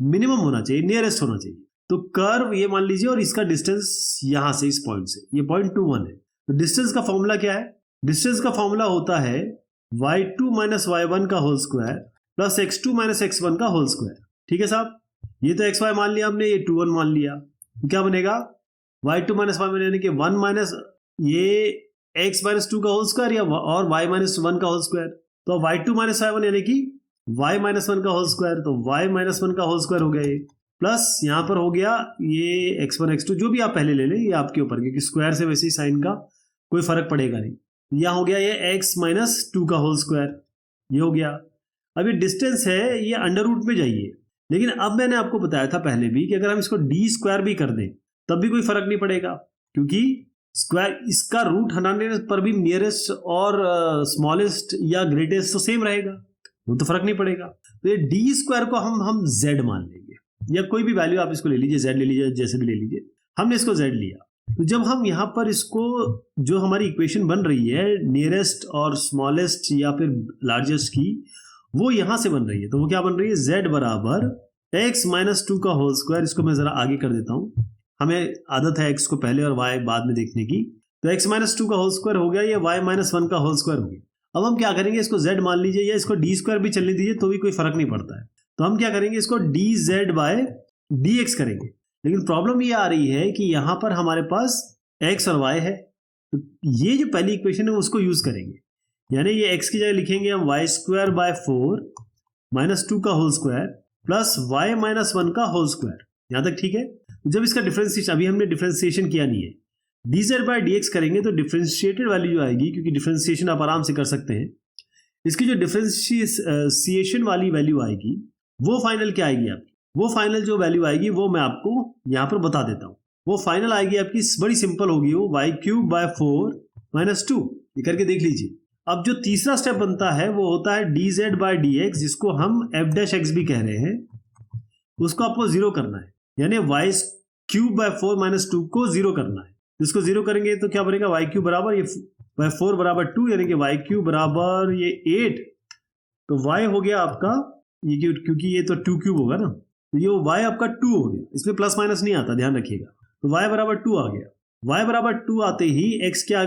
मिनिमम होना चाहिए, नियरेस्ट होना चाहिए। तो कर्व ये मान लीजिए और इसका डिस्टेंस यहां से इस पॉइंट से ये पॉइंट 21 है। तो डिस्टेंस का फॉर्मूला क्या है, डिस्टेंस का फॉर्मूला होता है y2 माइनस y1 का whole square plus x2 minus x1 का होल स्क्वायर। ठीक है साहब, ये तो xy मान लिया हमने, ये 21 मान लिया, तो क्या बनेगा y2 माइनस y1 यानी कि 1 माइनस ये x माइनस 2 का होल स्क्वायर या और y माइनस 1 का होल स्क्वायर। तो y2 माइनस y1 यानी कि y माइनस 1 का होल स्क्वायर, तो y माइनस 1 का होल स्क्वायर हो गया ये, प्लस यहाँ पर हो गया ये x1 x2 जो भी आप पहले ले लें, ये आपके ऊपर, क्योंकि स्क्वायर से वैसे ही साइन का कोई फर्क पड़ेगा नहीं। यहाँ हो गया ये x माइनस 2 का होल स्क्वायर, ये हो गया। अब ये डिस्टेंस है, ये अंडर रूट में जाइए, लेकिन अब मैंने आपको बताया था पहले भी कि अगर हम इसको d स्क्वायर भी कर दें तब भी कोई फर्क नहीं पड़ेगा, क्योंकि स्क्वायर इसका रूट हटाने पर भी नियरेस्ट और स्मॉलेस्ट या ग्रेटेस्ट तो सेम रहेगा, वो तो फर्क नहीं पड़ेगा। तो ये d स्क्वायर को हम z मान लेंगे, या कोई भी वैल्यू आप इसको ले लीजिए, z ले लीजिए, जैसे भी ले लीजिए, हमने इसको z लिया। तो जब हम यहाँ पर इसको, जो हमारी इक्वेशन बन रही है नियरेस्ट और स्मॉलेस्ट या फिर लार्जेस्ट की, वो यहाँ से बन रही है, तो वो क्या बन रही है, z बराबर x माइनस 2 का होल स्क्वायर। इसको मैं जरा आगे कर देता हूँ, हमें आदत है x को पहले और y बाद में देखने की। तो x माइनस 2 का होल स्क्वायर हो गया, ये y माइनस 1 का होल स्क्वायर हो गया। अब हम क्या करेंगे, इसको z मान लीजिए या इसको d स्क्वायर भी चलने दीजिए तो भी कोई फर्क नहीं पड़ता है। तो हम क्या करेंगे, इसको dz बाय dx करेंगे। लेकिन प्रॉब्लम ये आ रही है कि यहाँ पर हमारे पास x और y है, तो ये जो पहली इक्वेशन है उसको यूज करेंगे, यानी ये x की जगह लिखेंगे हम y² बाय 4 माइनस 2 का whole square plus y minus 1 का होल स्क्वायर। यहाँ तक ठीक है। जब इसका डिफरेंशिएशन, अभी हमने डिफरेंशिएशन किया नहीं है, dz बाय dx करेंगे तो डिफरेंशिएटेड वैल्यू जो आएगी, क्योंकि डिफरेंशिएशन आप आराम से कर सकते हैं, इसकी जो डिफरेंशिएशन वाली वैल्यू आएगी वो फाइनल क्या आएगी आपकी, वो फाइनल जो वैल्यू आएगी वो मैं आपको यहाँ पर बता देता हूँ। वो फाइनल आएगी आपकी, बड़ी सिंपल होगी, वो y³ बाय 4 माइनस 2, ये करके देख लीजिए। अब जो तीसरा स्टेप बनता है वो होता है dz बाय dx, जिसको हम f' भी कह रहे हैं, उसको आपको जीरो करना है, यानी y³ बाय 4 माइनस 2 को जीरो करना है। इसको जीरो करेंगे तो क्या बनेगा, y³ बराबर ये बाय 4 बराबर 2, यानी कि y³ बराबर ये 8, तो y हो गया आपका ये, क्योंकि ये तो 2³ होगा ना, तो ये y आपका 2 हो गया, इसमें प्लस माइनस नहीं आता, ध्यान रखिएगा। तो y बराबर 2 आ गया, y बराबर 2 आते ही x क्या,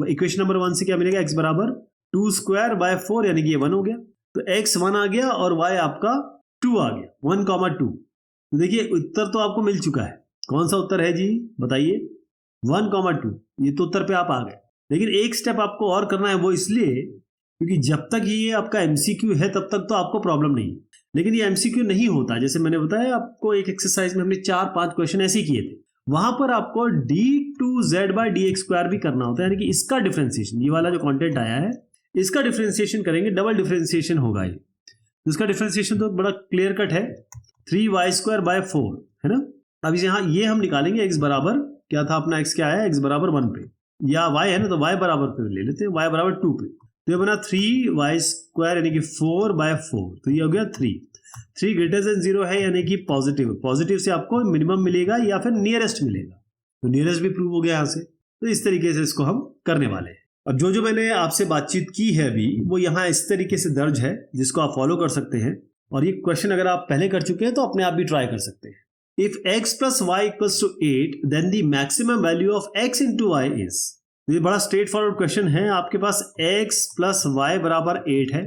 इक्वेशन नंबर 1 से क्या मिलेगा, x बराबर 2 स्क्वायर बाय 4, यानी कि ये 1 हो गया। तो x 1 आ गया और y आपका 2 आ गया, 1,2। तो देखिए उत्तर तो आपको मिल चुका है। कौन सा उत्तर है जी, बताइए, 1,2। ये तो उत्तर पे आप आ गए। लेकिन एक स्टेप आपको और करना है, वो इसलिए क्योंकि जब तक ये आपका MCQ है तब तक तो आपको प्रॉब्लम नहीं है, लेकिन ये MCQ नहीं होता। जैसे मैंने बताया आपको, एक एक्सरसाइज में हमने 4-5 क्वेश्चन ऐसे किए थे, वहां पर आपको d2z बाय dx² भी करना होता है, यानी कि इसका डिफरेंशिएशन, ये वाला जो कंटेंट आया है इसका डिफरेंशिएशन करेंगे, डबल डिफरेंशिएशन होगा ये। इसका डिफरेंशिएशन तो बड़ा क्लियर कट है, 3y² बाय 4 है ना। अब यहाँ ये हम निकालेंगे x बराबर क्या था अपना, x क्या आया, x बराबर 1 पे। या y है ना, तो y बराबर पे ले लेते हैं, y बराबर 2 पे, तो ये बना 3y² यानी कि 4/4, तो ये हो गया 3 ग्रेटर देन 0 है यानी कि पॉजिटिव, पॉजिटिव से आपको मिनिमम मिलेगा या फिर नियरेस्ट मिलेगा, तो नियरेस्ट भी प्रूव हो गया यहाँ से। तो इस तरीके से इसको हम करने वाले हैं। अब जो मैंने आपसे बातचीत की है अभी, वो यहाँ इस तरीके से दर्ज है, जिसको आप फॉलो कर सकते हैं, और ये क्वेश्चन अगर आप पहले कर चुके हैं तो अपने आप भी ट्राई कर सकते हैं। If x plus y equals to 8 then the maximum value of x into y is, ये बड़ा स्ट्रेट फॉरवर्ड क्वेश्चन है। आपके पास x plus y बराबर 8 है,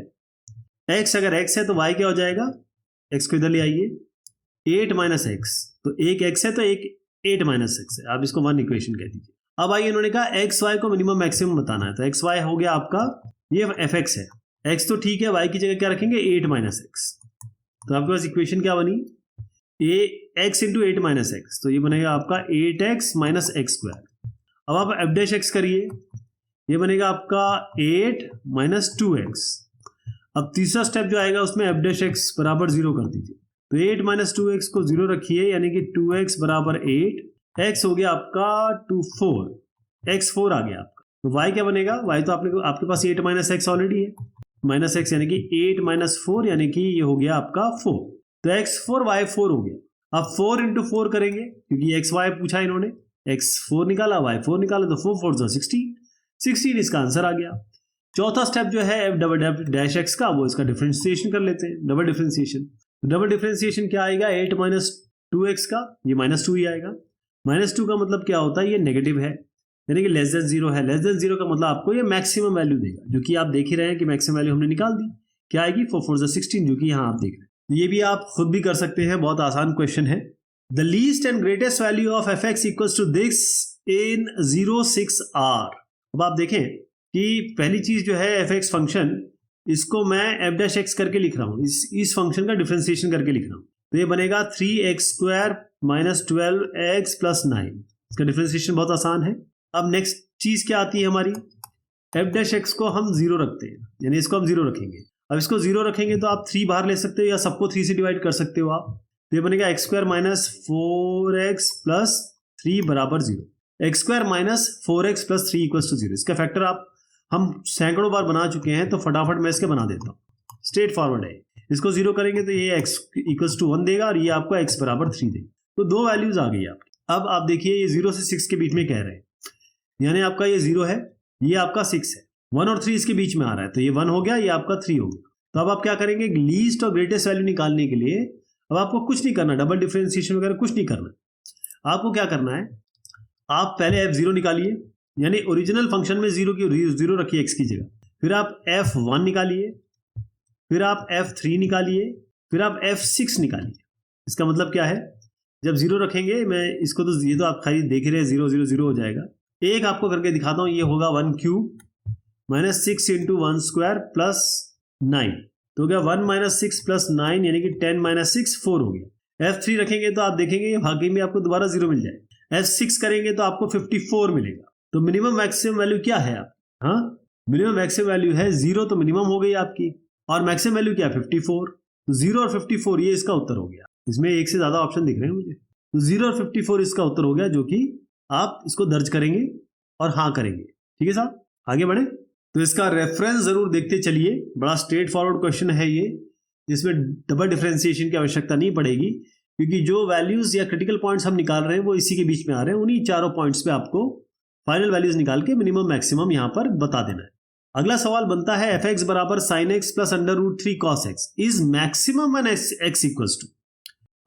x अगर x है तो y क्या हो जाएगा, x को इधर ले आइए, 8 माइनस एक्स, तो एक x है तो एक 8 माइनस एक्स है, आप इसको 1 इक्वेशन कह दीजिए। अब आइए, इन्होंने कहा एक्स वाई को मिनिमम मैक्सिमम बताना है, तो एक्स वाई हो गया आपका, ये एफ एक्स है, एक्स तो ठीक है, वाई की जगह क्या रखेंगे 8 माइनस एक्स, तो आपके पास इक्वेशन क्या बनी, ए एक्स इंटू 8 माइनस एक्स, तो ये बनेगा आपका 8x माइनस एक्स स्क्वायर। अब आप एफ डैश एक्स करिए, ये बनेगा आपका 8 माइनस 2x। अब तीसरा स्टेप जो आएगा उसमें एफ डैश एक्स बराबर 0 कर दीजिए, तो 8 माइनस 2x को 0 रखिए यानी कि 2x बराबर 8, x हो गया आपका 2 4, x 4 आ गया आपका, तो y क्या बनेगा, y तो आपके पास 8 माइनस एक्स ऑलरेडी है, माइनस एक्स यानी कि 8 माइनस 4 यानी कि ये हो गया आपका 4, तो x 4 y 4 हो गया। अब 4 इंटू 4 करेंगे क्योंकि x y पूछा इन्होंने, x 4 निकाला y 4 निकाला, तो 4 4 16 इसका आंसर आ गया। चौथा स्टेप जो है एफ डबल डैश एक्स का, वो इसका डिफरेंशिएशन कर लेते हैं, डबल डिफरेंशिएशन। डबल डिफरेंशिएशन क्या आएगा, 8 माइनस 2x का, ये माइनस 2 ही आएगा, माइनस 2 का मतलब क्या होता है, ये नेगेटिव है यानी कि लेस देन 0 है, लेस देन 0 का मतलब आपको ये मैक्सिमम वैल्यू देगा, जो कि आप देख ही रहे हैं कि मैक्सिमम वैल्यू हमने निकाल दी, क्या आएगी 4 4 16, जो कि यहाँ आप देख रहे हैं। ये भी आप खुद भी कर सकते हैं, बहुत आसान क्वेश्चन है। The least and greatest value of F x equals to this in 0 6 r। अब आप देखें कि पहली चीज जो है एफ एक्स फंक्शन, इसको मैं एफ डैश एक्स करके लिख रहा हूँ, इस फंक्शन का डिफरेंशिएशन करके लिख रहा हूँ, तो ये बनेगा 3x² माइनस 12x प्लस 9, इसका डिफरेंशिएशन बहुत आसान है। अब नेक्स्ट चीज क्या आती है हमारी, एफ डैश एक्स को हम 0 रखते हैं, यानी इसको हम 0 रखेंगे। अब इसको 0 रखेंगे तो आप 3 बाहर ले सकते हो या सबको 3 से डिवाइड कर सकते हो आप, तो ये बनेगा x² माइनस 4x प्लस 3 बराबर 0, x² minus 4x plus 3 equals to 0। इसका फैक्टर हम सैकड़ों बार बना चुके हैं, तो फटाफट मैं इसके बना देता हूँ, स्ट्रेट फॉरवर्ड है। इसको 0 करेंगे तो ये x इक्वल्स टू 1 देगा और ये आपको x बराबर 3 देगा, तो दो वैल्यूज आ गई आपकी। अब आप देखिए ये 0 से 6 के बीच में कह रहे हैं, यानी आपका ये 0 है, ये आपका 6 है, 1 और 3 इसके बीच में आ रहा है, तो ये 1 हो गया, ये आपका 3 हो गया। तो अब आप क्या करेंगे, लीस्ट और ग्रेटेस्ट वैल्यू निकालने के लिए अब आपको कुछ नहीं करना, डबल डिफरेंशिएशन वगैरह कुछ नहीं करना। आपको क्या करना है, आप पहले f0 निकालिए, यानी ओरिजिनल फंक्शन में 0 रखिए x की जगह, फिर आप f1 निकालिए, फिर आप f3 निकालिए, फिर आप f6 निकालिए। इसका मतलब क्या है, जब 0 रखेंगे, मैं इसको तो ये तो आप खाली देख रहे हैं 0 0 0 हो जाएगा, एक आपको करके दिखाता हूं, ये होगा 1 cube minus 6 into 1 square plus 9, तो हो गया 1 माइनस 6 प्लस 9 यानी कि 10 माइनस 6 4 हो गया। f3 रखेंगे तो आप देखेंगे भागी में आपको दोबारा 0 मिल जाए, f6 करेंगे तो आपको 54 मिलेगा। तो मिनिमम मैक्सिमम वैल्यू क्या है आप, हाँ मिनिमम मैक्सिमम वैल्यू है 0, तो मिनिमम हो गई आपकी, और मैक्सिमम वैल्यू क्या है 54, तो 0 और 54 ये इसका उत्तर हो गया। इसमें एक से ज्यादा ऑप्शन दिख रहे हैं मुझे, तो 0 और 54 इसका उत्तर हो गया, जो कि आप इसको दर्ज करेंगे और हाँ करेंगे। ठीक है साहब, आगे बढ़े। तो इसका रेफरेंस जरूर देखते चलिए, बड़ा स्ट्रेट फॉरवर्ड क्वेश्चन है ये, जिसमें डबल डिफरेंशिएशन की आवश्यकता नहीं पड़ेगी, क्योंकि जो वैल्यूज या क्रिटिकल पॉइंट्स हम निकाल रहे हैं वो इसी के बीच में आ रहे हैं, उन्हीं चारों पॉइंट्स पे आपको फाइनल वैल्यूज निकाल के मिनिमम मैक्सिमम यहाँ पर बता देना है। अगला सवाल बनता है एफ एक्स बराबर sine X plus √3 cos x is maximum when x equals to.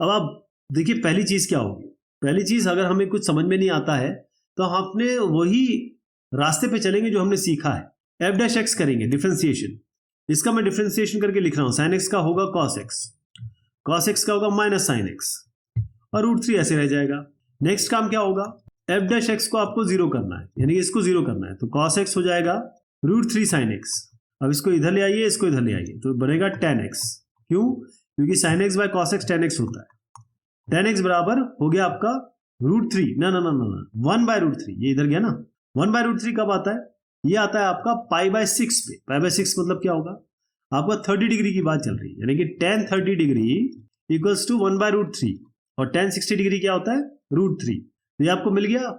अब आप देखिए पहली चीज क्या होगी, पहली चीज अगर हमें कुछ समझ में नहीं आता है तो हम अपने वही रास्ते पे चलेंगे जो हमने सीखा है, एफ डैश एक्स करेंगे डिफरेंशिएशन, इसका मैं डिफरेंशिएशन करके लिख रहा हूं, साइन एक्स का होगा cos x का होगा माइनस साइन एक्स और √3 ऐसे रह जाएगा। नेक्स्ट काम क्या होगा, एफ डैश एक्स को आपको 0 करना है, यानी कि इसको 0 करना है, तो cos x हो जाएगा √3 sin x। अब इसको इधर ले आइए, इसको इधर ले आइए, तो बनेगा tan x। क्यों, क्योंकि sin x by cos x tan x होता है। tan x बराबर हो गया आपका √3, ना 1/√3, ये इधर गया ना, 1/√3 कब आता है, ये आता है आपका π/6 पे। π/6 मतलब क्या होगा, आपका 30 डिग्री की बात चल रही है, यानी कि tan 30 डिग्री इक्वल्स टू 1/√3 और tan 60 डिग्री क्या होता है √3। तो ये आपको मिल गया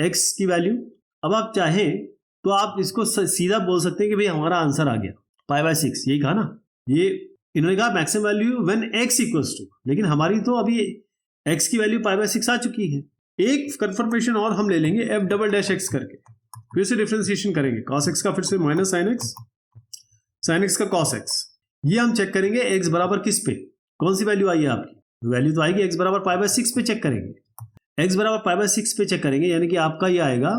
x की वैल्यू। अब आप चाहें तो आप इसको सीधा बोल सकते हैं कि भाई हमारा आंसर आ गया π/6, यही कहा ना। ये इन्होंने कहा maximum value when x equals to, लेकिन हमारी तो अभी x की वैल्यू π/6 आ चुकी है। एक कंफर्मेशन और हम ले लेंगे f"(x) करके, फिर से डिफरेंशिएशन करेंगे। cos x का फिर से माइनस sin x का cos x, ये हम चेक करेंगे x बराबर किस पे, कौन सी वैल्यू आई है आपकी, वैल्यू तो आएगी x बराबर π/6 पे चेक करेंगे। x बराबर π/6 पे चेक करेंगे, यानी कि आपका ये आएगा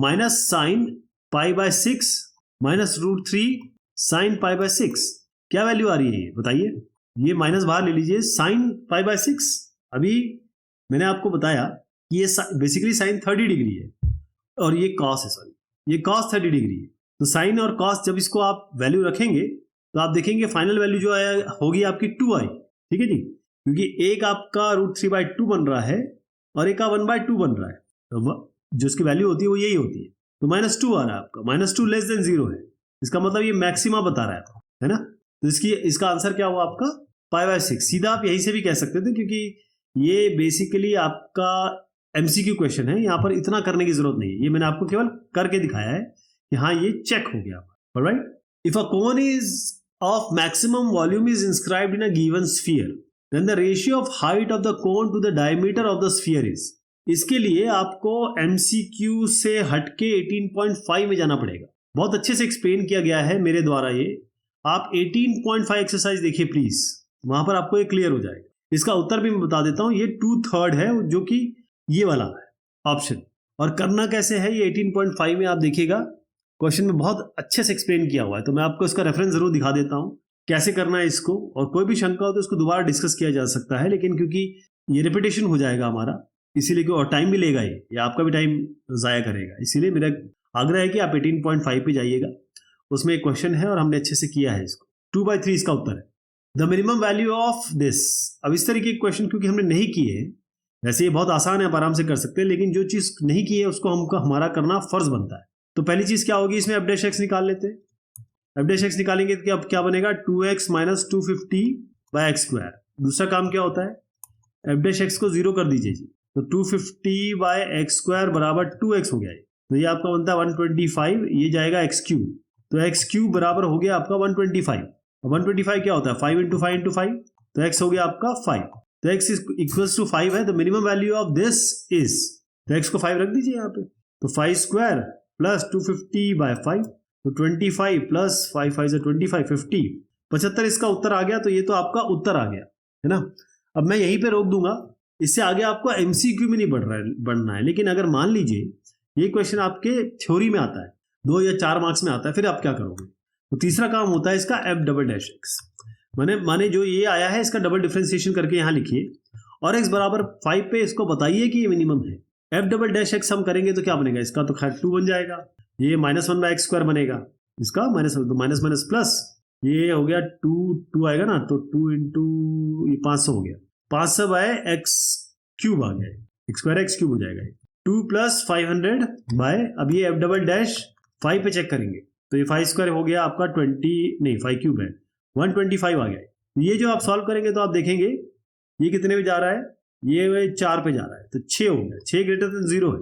माइनस साइन π/6 माइनस √3 साइन π/6। क्या वैल्यू आ रही है ये बताइए, ये माइनस बाहर ले लीजिए, साइन π/6। अभी मैंने आपको बताया कि ये बेसिकली साइन 30 डिग्री है और ये कॉस है, सॉरी ये कॉस 30 डिग्री है। तो साइन और कॉस जब इसको आप वैल्यू रखेंगे तो आप देखेंगे फाइनल वैल्यू जो है होगी आपकी 2 आई, ठीक है जी, क्योंकि एक आपका √3/2 बन रहा है और एक का 1/2 बन रहा है, तो जो उसकी वैल्यू होती है वो यही होती है। तो -2 आ रहा है आपका, -2 लेस देन 0 है, इसका मतलब ये मैक्सिमा बता रहा है ना। तो इसका आंसर क्या हुआ आपका π/6। सीधा आप यहीं से भी कह सकते थे, क्योंकि ये बेसिकली आपका MCQ क्वेश्चन है, यहाँ पर इतना करने की जरूरत नहीं है, ये मैंने आपको केवल करके दिखाया है कि हाँ ये चेक हो गया। Alright, if a cone is of maximum volume is inscribed in a given sphere, then the ratio of height of the cone to the diameter of the sphere is. इसके लिए आपको MCQ से हटके 18.5 में जाना पड़ेगा। बहुत अच्छे से एक्सप्लेन किया गया है मेरे द्वारा, ये आप 18.5 एक्सरसाइज देखिए प्लीज, वहां पर आपको ये क्लियर हो जाएगा। इसका उत्तर भी मैं बता देता हूं, ये 2/3 है, जो कि ये वाला है ऑप्शन। और करना कैसे है ये 18.5 में आप देखिएगा, क्वेश्चन में बहुत अच्छे से एक्सप्लेन किया हुआ है। तो मैं आपको इसका रेफरेंस जरूर दिखा देता हूं कैसे करना है इसको, और कोई भी शंका हो तो इसको दोबारा डिस्कस किया जा सकता है, लेकिन क्योंकि ये रिपीटेशन हो जाएगा हमारा, इसीलिए और टाइम भी लेगा ये आपका भी टाइम जाया करेगा, इसीलिए मेरा आग्रह है कि आप 18.5 पे जाइएगा। उसमें एक क्वेश्चन है और हमने अच्छे से किया है इसको, 2/3 इसका उत्तर है। The minimum value of this. अब इस तरीके के क्वेश्चन क्योंकि हमने नहीं किए हैं, वैसे ये बहुत आसान है, आप आराम से कर सकते हैं, लेकिन जो चीज नहीं की है उसको हमको हमारा करना फर्ज बनता है। तो पहली चीज क्या होगी, इसमें f'(x) निकाल लेते हैं। f'(x) निकालेंगे तो अब क्या बनेगा, 2x माइनस 250/x²। दूसरा काम क्या होता है, f'(x) को 0 कर दीजिए जी, तो 250/x² बराबर 2x हो गया। तो ये आपका बनता है 125, ये जाएगा x3, तो x3 बराबर हो गया आपका 125। 125 क्या होता है, 5 × 5 × 5, तो x हो गया आपका 5। तो x इक्वल्स टू 5 है, तो minimum value of this is, तो x को 5 रख दीजिए यहाँ पे, तो 5² प्लस 250/5, तो 25 प्लस 5 5 25 50, 75 इसका उत्तर आ गया। तो ये तो आपका उत्तर आ गया है ना। अब मैं यहीं पे रोक दूंगा, इससे आगे आपको MCQ में नहीं बढ़ना है, लेकिन अगर मान लीजिए ये क्वेश्चन आपके थ्योरी में आता है, 2 या 4 मार्क्स में आता है, फिर आप क्या करोगे। तो तीसरा काम होता है इसका f'(x), माने जो ये आया है इसका डबल डिफरेंशिएशन करके यहाँ लिखिए, और x बराबर 5 पे इसको बताइए कि ये मिनिमम है। f'(x) हम करेंगे तो क्या बनेगा, इसका तो खैर 2 बन जाएगा, ये -1/x² बनेगा, इसका माइनस प्लस ये हो गया 2 आएगा ना, तो 2 × ये 500 हो गया, 500/x³ आ गया, x² हो जाएगा, 2 + 500 अब ये f'(5) पे चेक करेंगे तो ये 5² हो गया आपका 5³ है, 125 आ गया। ये जो आप सॉल्व करेंगे तो आप देखेंगे ये कितने पे जा रहा है, ये 4 पे जा रहा है, तो 6 हो गया। 6 > 0 है,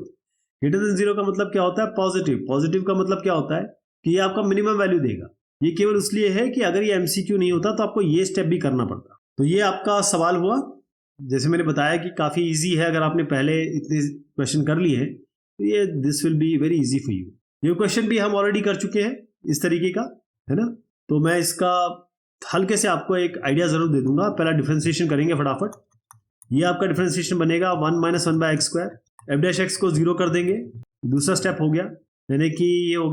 ग्रेटर 0 का मतलब क्या होता है, पॉजिटिव। पॉजिटिव का मतलब क्या होता है कि ये आपका मिनिमम वैल्यू देगा। ये केवल इसलिए है कि अगर ये MCQ नहीं होता तो आपको ये स्टेप भी करना पड़ता। तो ये आपका सवाल हुआ, जैसे मैंने बताया कि काफी इजी है, अगर आपने पहले इतने क्वेश्चन कर लिए हैं तो ये this will be very easy for you. ये क्वेश्चन भी हम ऑलरेडी कर चुके हैं इस तरीके का, है ना। तो मैं इसका हल्के से आपको एक आइडिया जरूर दे दूंगा। पहला डिफरेंशिएशन करेंगे फटाफट। ये आपका डिफरेंशिएशन बनेगा 1 - 1/x², f'(x) को 0 कर देंगे, दूसरा स्टेप हो गया, यानी कि ये हो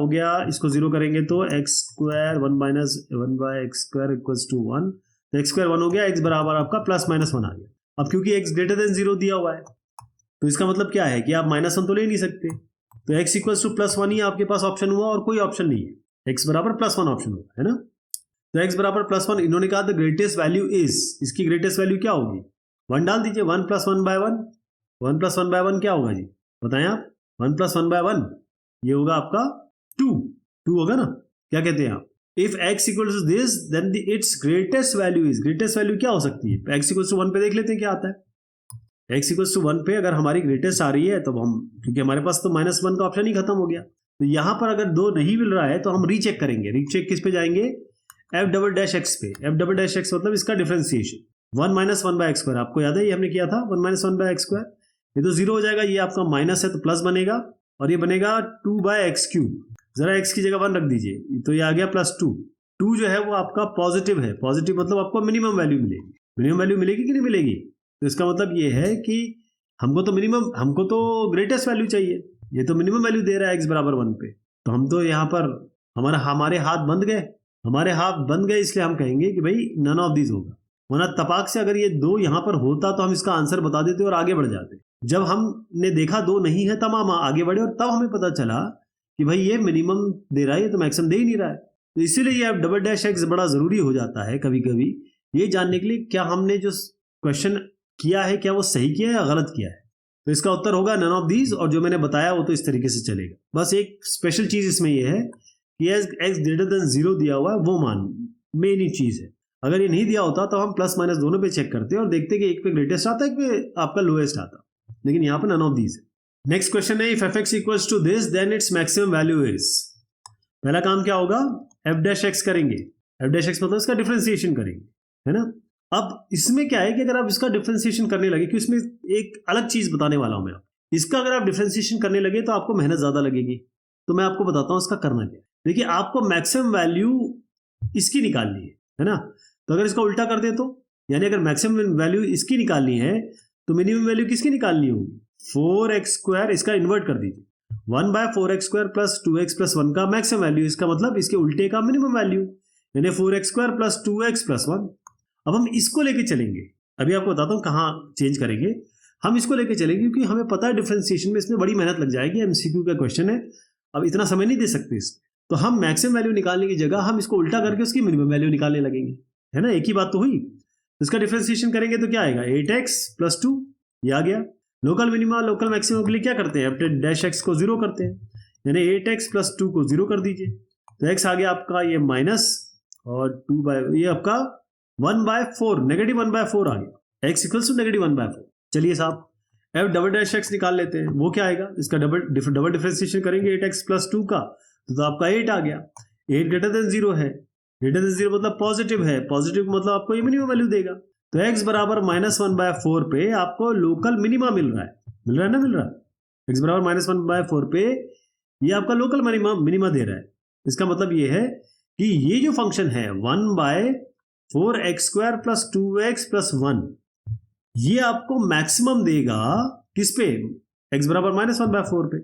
गया इसको 0 करेंगे तो x² 1 - 1/x² इक्वल्स टू 1, तो x² 1 हो गया, x बराबर आपका +-1 आ गया। अब क्योंकि x ग्रेटर 0 दिया हुआ है तो इसका मतलब क्या है कि आप -1 तो ले नहीं सकते, तो x इक्वल्स टू +1 ही आपके पास ऑप्शन हुआ और कोई ऑप्शन नहीं है, x बराबर +1 ऑप्शन होगा, है ना। तो x बराबर +1, इन्होंने कहा द ग्रेटेस्ट वैल्यू इज, इसकी ग्रेटेस्ट वैल्यू क्या होगी, 1 डाल दीजिए, 1 + 1/1, 1 + 1/1 क्या होगा जी, बताएं आप, 1 + 1/1 ये होगा आपका 2 होगा ना, क्या कहते हैं आप। If x equals to this then its greatest value is, greatest value क्या हो सकती है, x इक्वल्स टू 1 पे देख लेते हैं क्या आता है, x इक्वल्स टू 1 पे अगर हमारी ग्रेटेस्ट आ रही है तो हम, क्योंकि हमारे पास तो -1 का ऑप्शन ही खत्म हो गया, तो यहाँ पर अगर 2 नहीं मिल रहा है तो हम रीचेक करेंगे। रीचेक किस पे जाएंगे? f डबल डैश एक्स पे। f डबल डैश एक्स मतलब इसका differentiation 1 minus 1 by X square, आपको याद है ये हमने किया था 1 माइनस 1 बाय एक्स स्क्वायर। ये तो 0 हो जाएगा, ये आपका माइनस है तो प्लस बनेगा, और ये बनेगा 2 बाय एक्स क्यूब। जरा x की जगह 1 रख दीजिए, तो ये आ गया +2। 2 जो है वो आपका पॉजिटिव है, पॉजिटिव मतलब आपको मिनिमम वैल्यू मिलेगी। मिनिमम वैल्यू मिलेगी कि नहीं मिलेगी? तो इसका मतलब ये है कि हमको तो ग्रेटेस्ट वैल्यू चाहिए, ये तो मिनिमम वैल्यू दे रहा है x बराबर 1 पे, तो हम तो यहाँ पर हमारे हाथ बंध गए, इसलिए हम कहेंगे कि भाई नन ऑफ दीज होगा। वरना तपाक से अगर ये 2 यहाँ पर होता तो हम इसका आंसर बता देते और आगे बढ़ जाते। जब हमने देखा 2 नहीं है तब हम आगे बढ़े, और तब हमें पता चला कि भाई ये मिनिमम दे रहा है, ये तो मैक्सिमम दे ही नहीं रहा है। तो इसीलिए ये डबल डैश एक्स बड़ा जरूरी हो जाता है कभी कभी, ये जानने के लिए क्या हमने जो क्वेश्चन किया है क्या वो सही किया है या गलत किया है। तो इसका उत्तर होगा नन ऑफ दीज, और जो मैंने बताया वो तो इस तरीके से चलेगा। बस एक स्पेशल चीज इसमें ये है कि एक्स ग्रेटर देन 0 दिया हुआ है, वो मेन ही चीज है। अगर ये नहीं दिया होता तो हम प्लस माइनस दोनों पे चेक करते और देखते कि एक पे ग्रेटेस्ट आता है, एक पे आपका लोएस्ट आता, लेकिन यहाँ पे नन ऑफ दीज है। नेक्स्ट क्वेश्चन है, if fx equals to this then its maximum value is. पहला काम क्या होगा? f डैश एक्स करेंगे। f डैश एक्स मतलब इसका डिफरेंशिएशन करेंगे, है ना। अब इसमें क्या है कि अगर आप इसका डिफरेंशिएशन करने लगे, कि इसमें एक अलग चीज बताने वाला हूं मैं, इसका अगर आप डिफरेंशिएशन करने लगे तो आपको मेहनत ज्यादा लगेगी। तो मैं आपको बताता हूं इसका करना क्या है। देखिए, आपको मैक्सिमम वैल्यू इसकी निकालनी है ना। तो अगर इसका उल्टा कर दे तो, यानी अगर मैक्सिमम वैल्यू इसकी निकालनी है तो मिनिमम वैल्यू किसकी निकालनी होगी? 4x स्क्वायर, इसका इन्वर्ट कर दीजिए, 1 bye 4x square plus 2x plus 1 का मैक्सिमम वैल्यू, इसका मतलब इसके उल्टे का मिनिमम वैल्यू, यानी 4x square plus 2x plus 1। अब हम इसको लेके चलेंगे, अभी आपको बताता हूं कहां चेंज करेंगे। हम इसको लेके चलेंगे क्योंकि हमें पता है डिफरेंशिएशन में इसमें बड़ी मेहनत लग जाएगी, एमसीक्यू का क्वेश्चन है, अब इतना समय नहीं दे सकते इस। तो हम मैक्सिमम वैल्यू निकालने की जगह हम इसको उल्टा करके उसकी मिनिमम वैल्यू निकालने लगेंगे, है ना। एक ही बात तो हुई। इसका डिफरेंशिएशन करेंगे तो क्या आएगा? 8x प्लस 2, ये आ गया। लोकल मिनिमा लोकल मैक्सिमम के लिए क्या करते हैं? अपने डैश एक्स को 0 करते हैं, यानी 8x प्लस 2 को 0 कर दीजिए, तो x आ गया आपका ये माइनस, और 2 बाय ये आपका 1/4, नेगेटिव 1/4 आ गया, x इक्वल्स टू नेगेटिव 1/4। चलिए साहब, f डबल डैश एक्स निकाल लेते हैं, वो क्या आएगा? इसका डबल डिफरेंशिएशन करेंगे 8x प्लस 2 का, तो आपका 8 आ गया। 8 ग्रेटर देन 0 है, ग्रेटर देन 0 मतलब पॉजिटिव है, पॉजिटिव मतलब आपको ये मिनिमम वैल्यू देगा। तो x बराबर -1/4 पे आपको लोकल मिनिमा मिल रहा है ना, मिल रहा है। x बराबर -1/4 पे ये आपका लोकल मिनिमा दे रहा है। इसका मतलब ये है कि ये जो फंक्शन है 1/4x square plus 2x plus 1, ये आपको मैक्सिमम देगा किस पे? x बराबर -1/4 पे।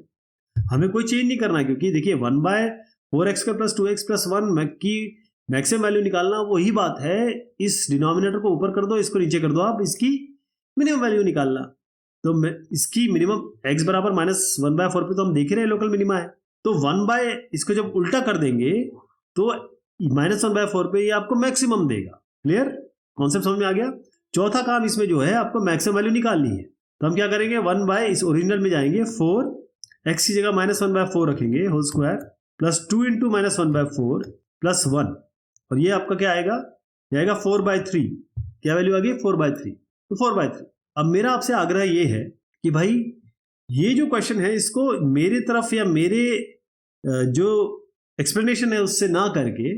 हमें कोई चेंज नहीं करना, क्योंकि देखिए 1/4x square plus 2x plus 1 की मैक्सिमम वैल्यू निकालना वही बात है, इस डिनोमिनेटर को ऊपर कर दो, इसको नीचे कर दो, आप इसकी मिनिमम वैल्यू निकालना। तो इसकी मिनिमम x बराबर -1/4 पे तो हम देख ही रहे लोकल मिनिमा है, तो 1 इसको जब उल्टा कर देंगे तो -1/4 पे ये आपको मैक्सिमम देगा। क्लियर? कॉन्सेप्ट समझ में आ गया। चौथा काम इसमें जो है आपको मैक्सिमम वैल्यू निकालनी है, तो हम क्या करेंगे? 1 इस ओरिजिनल में जाएंगे, 4x की जगह -1/4 रखेंगे whole square plus 2 into -1/4 plus 1, और ये आपका क्या आएगा? ये आएगा 4/3। क्या वैल्यू आ गई? 4/3। तो 4/3। अब मेरा आपसे आग्रह ये है कि भाई ये जो क्वेश्चन है इसको मेरे तरफ या मेरे जो एक्सप्लेनेशन है उससे ना करके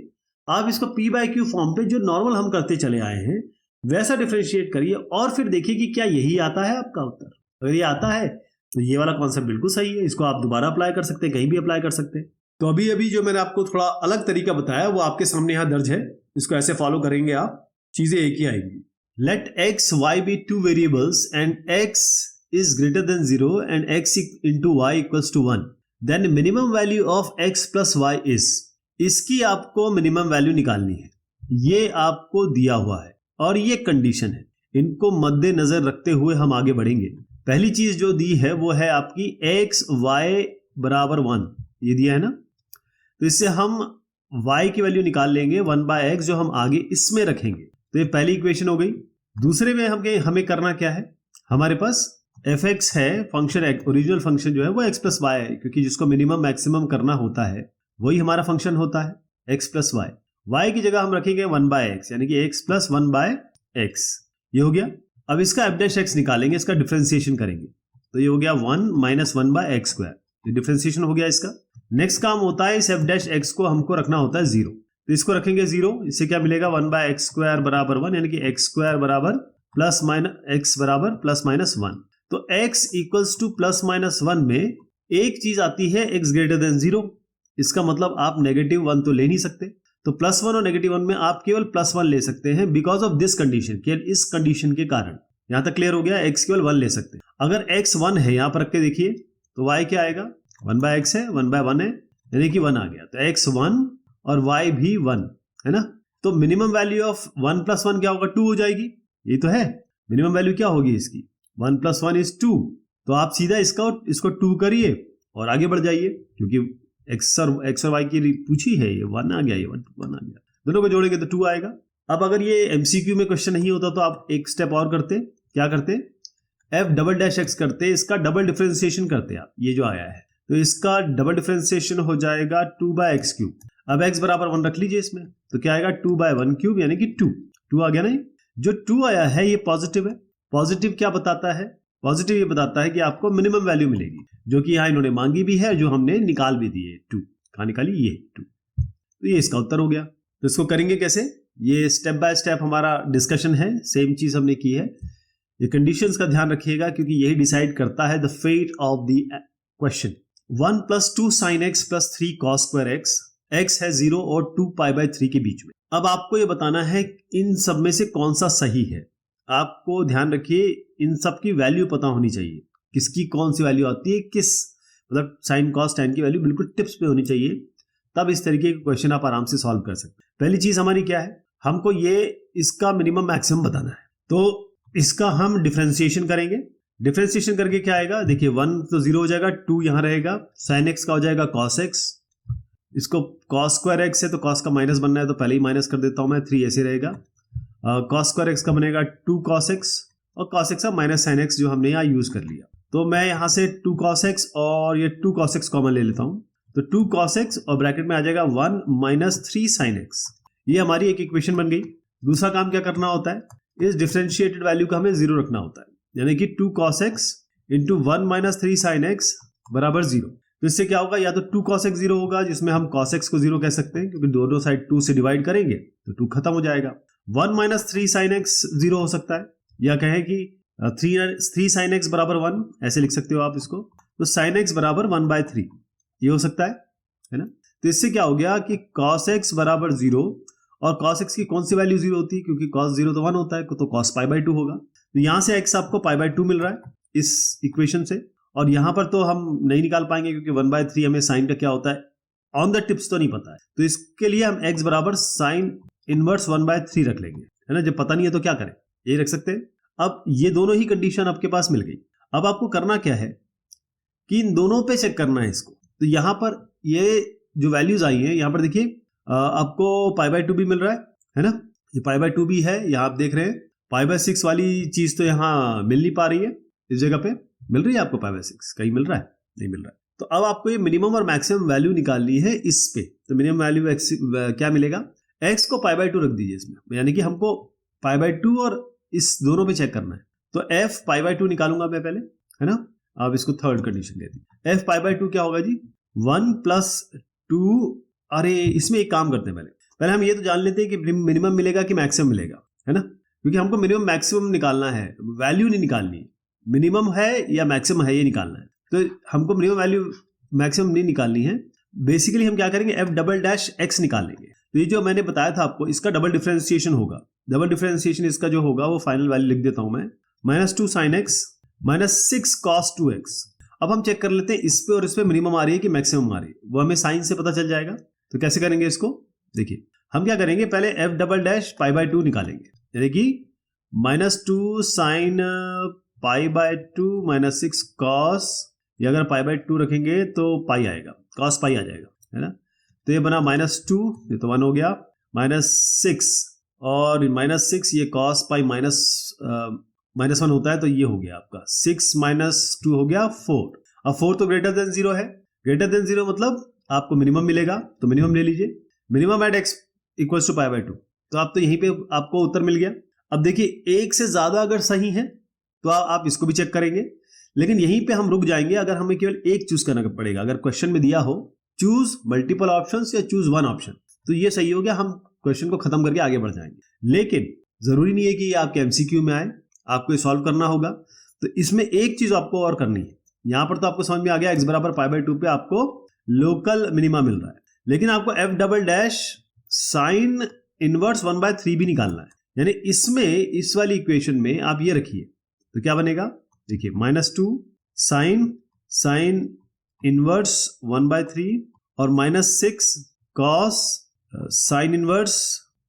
आप इसको p/q फॉर्म पे जो नॉर्मल हम करते चले आए हैं वैसा डिफरेंशिएट करिए, और फिर देखिए कि क्या यही आता है आपका उत्तर। अगर ये आता है तो ये वाला कॉन्सेप्ट बिल्कुल सही है, इसको आप दोबारा अप्लाई कर सकते हैं, कहीं भी अप्लाई कर सकते हैं। तो अभी जो मैंने आपको थोड़ा अलग तरीका बताया वो आपके सामने यहाँ दर्ज है, इसको ऐसे फॉलो करेंगे आप, चीजें एक ही आएंगी। Let x y be two variables and x is greater than 0 and x into y equals to 1, then minimum value of x plus y is। इसकी आपको मिनिमम वैल्यू निकालनी है, ये आपको दिया हुआ है और ये कंडीशन है, इनको मद्देनजर रखते हुए हम आगे बढ़ेंगे। पहली चीज जो दी है वो है आपकी x y बराबर 1, ये दिया है ना, तो इससे हम y की वैल्यू निकाल लेंगे 1/x, जो हम आगे इसमें रखेंगे। तो ये पहली इक्वेशन हो गई। दूसरे में हमें करना क्या है? हमारे पास fx है, फंक्शन ओरिजिनल फंक्शन जो है वो x प्लस वाई है, क्योंकि जिसको मिनिमम मैक्सिमम करना होता है वही हमारा फंक्शन होता है x प्लस वाई। y की जगह हम रखेंगे 1/x, यानी कि x प्लस 1/x, ये हो गया। अब इसका एफ डैश एक्स निकालेंगे, इसका डिफरेंशिएशन करेंगे, तो ये हो गया 1 माइनस 1 बाय एक्स स्क्वायर, ये डिफरेंशिएशन हो गया इसका। नेक्स्ट काम होता है इस एफ डैश एक्स को हमको रखना होता है 0, तो इसको रखेंगे 0, इससे क्या मिलेगा 1 बाय एक्स स्क्वायर बराबर 1, यानी कि एक्स स्क्वायर बराबर प्लस माइनस एक्स बराबर प्लस माइनस 1। तो x equals two plus minus 1 में एक चीज आती है x ग्रेटर देन 0, इसका मतलब आप नेगेटिव 1 तो ले नहीं सकते, तो प्लस 1 और नेगेटिव 1 में आप केवल प्लस 1 ले सकते हैं बिकॉज ऑफ दिस कंडीशन, केवल इस कंडीशन के कारण। यहां तक क्लियर हो गया, x केवल 1 ले सकते हैं। अगर x 1 है, यहां पर रख के देखिए, तो y क्या आएगा, 1 बाय x है, 1 बाय 1 है, यानी कि 1 आ गया, तो x 1 और y भी 1 है ना। तो मिनिमम वैल्यू ऑफ 1 प्लस 1 क्या होगा, 2 हो जाएगी, ये तो है। मिनिमम वैल्यू क्या होगी इसकी, 1 प्लस 1 इज 2, तो आप सीधा इसको 2 करिए और आगे बढ़ जाइए, क्योंकि x और y की पूछी है, ये 1 आ गया, ये 1 आ गया, दोनों को जोड़ेंगे तो 2 आएगा। अब अगर ये एमसीक्यू में क्वेश्चन नहीं होता तो आप एक स्टेप और करते, क्या करते, एफ डबल डैश एक्स करते, इसका डबल डिफरेंशिएशन करते आप, ये जो आया है, तो इसका डबल डिफरेंशिएशन हो जाएगा 2 बाय एक्स क्यूब। अब x बराबर 1 रख लीजिए इसमें, तो क्या आएगा 2 बाय 1 क्यूब, यानी कि 2 आ गया ना। जो 2 आया है ये पॉजिटिव है। पॉजिटिव क्या बताता है, पॉजिटिव ये बताता है कि आपको मिनिमम वैल्यू मिलेगी, जो कि यहाँ इन्होंने मांगी भी है, जो हमने निकाल भी दी है, 2 कहाँ निकाली, ये 2, तो ये इसका उत्तर हो गया। तो इसको करेंगे कैसे, ये स्टेप बाय स्टेप हमारा डिस्कशन है, सेम चीज हमने की है। ये कंडीशंस का ध्यान रखिएगा, क्योंकि यही डिसाइड करता है the fate of the question. 1 plus 2 sine X plus 3 cos square X, X है 0 और 2 पाई बाय 3 के बीच में। अब आपको ये बताना है इन सब में से कौन सा सही है। आपको ध्यान रखिए, इन सब की वैल्यू पता होनी चाहिए, किसकी कौन सी वैल्यू आती है, किस मतलब साइन कॉस टैन की वैल्यू बिल्कुल टिप्स पे होनी चाहिए, तब इस तरीके के क्वेश्चन आप आराम से सॉल्व कर सकते हैं। पहली चीज हमारी क्या है, हमको ये इसका मिनिमम मैक्सिमम बताना है, तो इसका हम डिफरेंशिएशन करेंगे। डिफरेंशिएशन करके क्या आएगा, देखिए 1 तो 0 हो जाएगा, 2 यहां रहेगा, साइन एक्स का हो जाएगा कॉस एक्स, इसको कॉस स्क्वायर एक्स है तो कॉस का माइनस बनना है, तो पहले ही माइनस कर देता हूं मैं, 3 ऐसे रहेगा। कॉस स्क्वायर एक्स का बनेगा 2 कॉस एक्स, और कॉस एक्स का माइनस साइन एक्स जो हमने यहाँ यूज कर लिया, तो मैं यहाँ से 2 कॉस एक्स और ये 2 कॉस एक्स कॉमन ले लेता हूँ, तो 2 cos x और ब्रैकेट में आ जाएगा 1 माइनस 3 sin x। ये हमारी एक इक्वेशन बन गई। दूसरा काम क्या करना होता है, इस डिफरेंशिएटेड वैल्यू का हमें 0 रखना होता है, यानी कि 2 cos x into 1 minus 3 sin x बराबर 0। तो इससे क्या होगा, या तो 2 cos x 0 होगा, जिसमें हम cos x को 0 कह सकते हैं, क्योंकि दोनों साइड 2 से डिवाइड करेंगे तो 2 खत्म हो जाएगा। 1 माइनस 3 sin x 0 हो सकता है, या कहें कि 3 sin x बराबर 1, ऐसे लिख सकते हो आप इसको, तो sin x बराबर 1 बाय 3, ये हो सकता है ना। तो इससे क्या हो गया कि cos x बराबर 0, और cos x की कौन सी वैल्यू 0 होती है, क्योंकि cos 0 तो 1 होता है, तो cos पाई बाय 2 होगा। तो यहां से x आपको पाई बाय 2 मिल रहा है इस इक्वेशन से, और यहां पर तो हम नहीं निकाल पाएंगे, क्योंकि 1 बाय 3 हमें साइन का क्या होता है ऑन द टिप्स तो नहीं पता है, तो इसके लिए हम x बराबर साइन इनवर्स 1 बाय 3 रख लेंगे, है ना। जब पता नहीं है तो क्या करें, ये रख सकते हैं। अब ये दोनों ही कंडीशन आपके पास मिल गई। अब आपको करना क्या है कि इन दोनों पे चेक करना है इसको। तो यहां पर ये जो वैल्यूज आई हैं, यहां पर देखिए आपको पाई बाय 2 भी मिल रहा है ना, ये पाई बाय 2 भी है, यहां आप देख रहे हैं। पाई बाय 6 वाली चीज तो यहां मिल नहीं पा रही है, इस जगह पे मिल रही है आपको पाई बाय 6, कहीं मिल रहा है, नहीं मिल रहा है। तो अब आपको ये मिनिमम और मैक्सिमम वैल्यू निकालनी है इस पे। तो मिनिमम वैल्यू क्या मिलेगा, x को पाई बाय 2 रख दीजिए इसमें, यानी कि हमको पाई बाय 2 और इस दोनों पे चेक करना है। तो f पाई बाय 2 निकालूंगा मैं पहले, है ना। अब इसको third condition they the, f pi by 2 क्या होगा जी, 1 प्लस 2। अरे इसमें एक काम करते हैं, पहले हम ये तो जान लेते हैं कि मिनिमम मिलेगा कि मैक्सिमम मिलेगा, है ना, क्योंकि हमको मिनिमम मैक्सिमम निकालना है, वैल्यू नहीं निकालनी है। मिनिमम है या मैक्सिमम है ये निकालना है, तो हमको मिनिमम वैल्यू मैक्सिमम नहीं निकालनी है। बेसिकली हम क्या करेंगे, f डबल डैश x निकाल लेंगे। तो ये जो मैंने बताया था आपको, इसका डबल डिफरेंशिएशन होगा। डबल डिफरेंशिएशन इसका जो होगा वो फाइनल वैल्यू लिख देता हूं मैं, -2 sin x minus 6 cos 2x। अब हम चेक कर लेते हैं इस पे और इस पे मिनिमम आ रही है कि मैक्सिमम आ रही है, वो हमें साइन से पता चल जाएगा। तो कैसे करेंगे इसको, देखिए हम क्या करेंगे, पहले f double dash pi by 2 निकालेंगे, यानी कि -2 sin pi by 2 minus 6 cos, ये अगर पाई बाय 2 रखेंगे तो पाई आएगा, cos पाई आ जाएगा, है ना। तो ये बना -2, ये तो 1 हो गया, -6 और -6 ये cos पाई -1 होता है, तो ये हो गया आपका 6 - 2 हो गया 4। अब 4 तो ग्रेटर देन 0 है, ग्रेटर देन 0 मतलब आपको मिनिमम मिलेगा, तो मिनिमम ले लीजिए। Minimum at x equals to pi by 2, तो आप तो यहीं पे आपको उत्तर मिल गया। अब देखिए एक से ज्यादा अगर सही है तो आप इसको भी चेक करेंगे, लेकिन यहीं पे हम रुक जाएंगे अगर हमें केवल एक चूज करना पड़ेगा। अगर क्वेश्चन में दिया हो चूज मल्टीपल ऑप्शंस या चूज वन ऑप्शन, तो ये सही हो गया, हम क्वेश्चन को खत्म करके आगे बढ़ जाएंगे। लेकिन जरूरी नहीं है कि ये आपके एमसीक्यू में आए, आपको ये सॉल्व करना होगा। तो इसमें एक चीज आपको और करनी है, यहां पर तो आपको समझ में आ गया x बराबर π/2 पे आपको लोकल मिनिमा मिल रहा है, लेकिन आपको f double dash sine inverse 1/3 भी निकालना है। यानी इसमें इस वाली इक्वेशन में आप ये रखिए तो क्या बनेगा, देखिए -2 साइन इनवर्स 1/3 और -6 कॉस साइन इनवर्स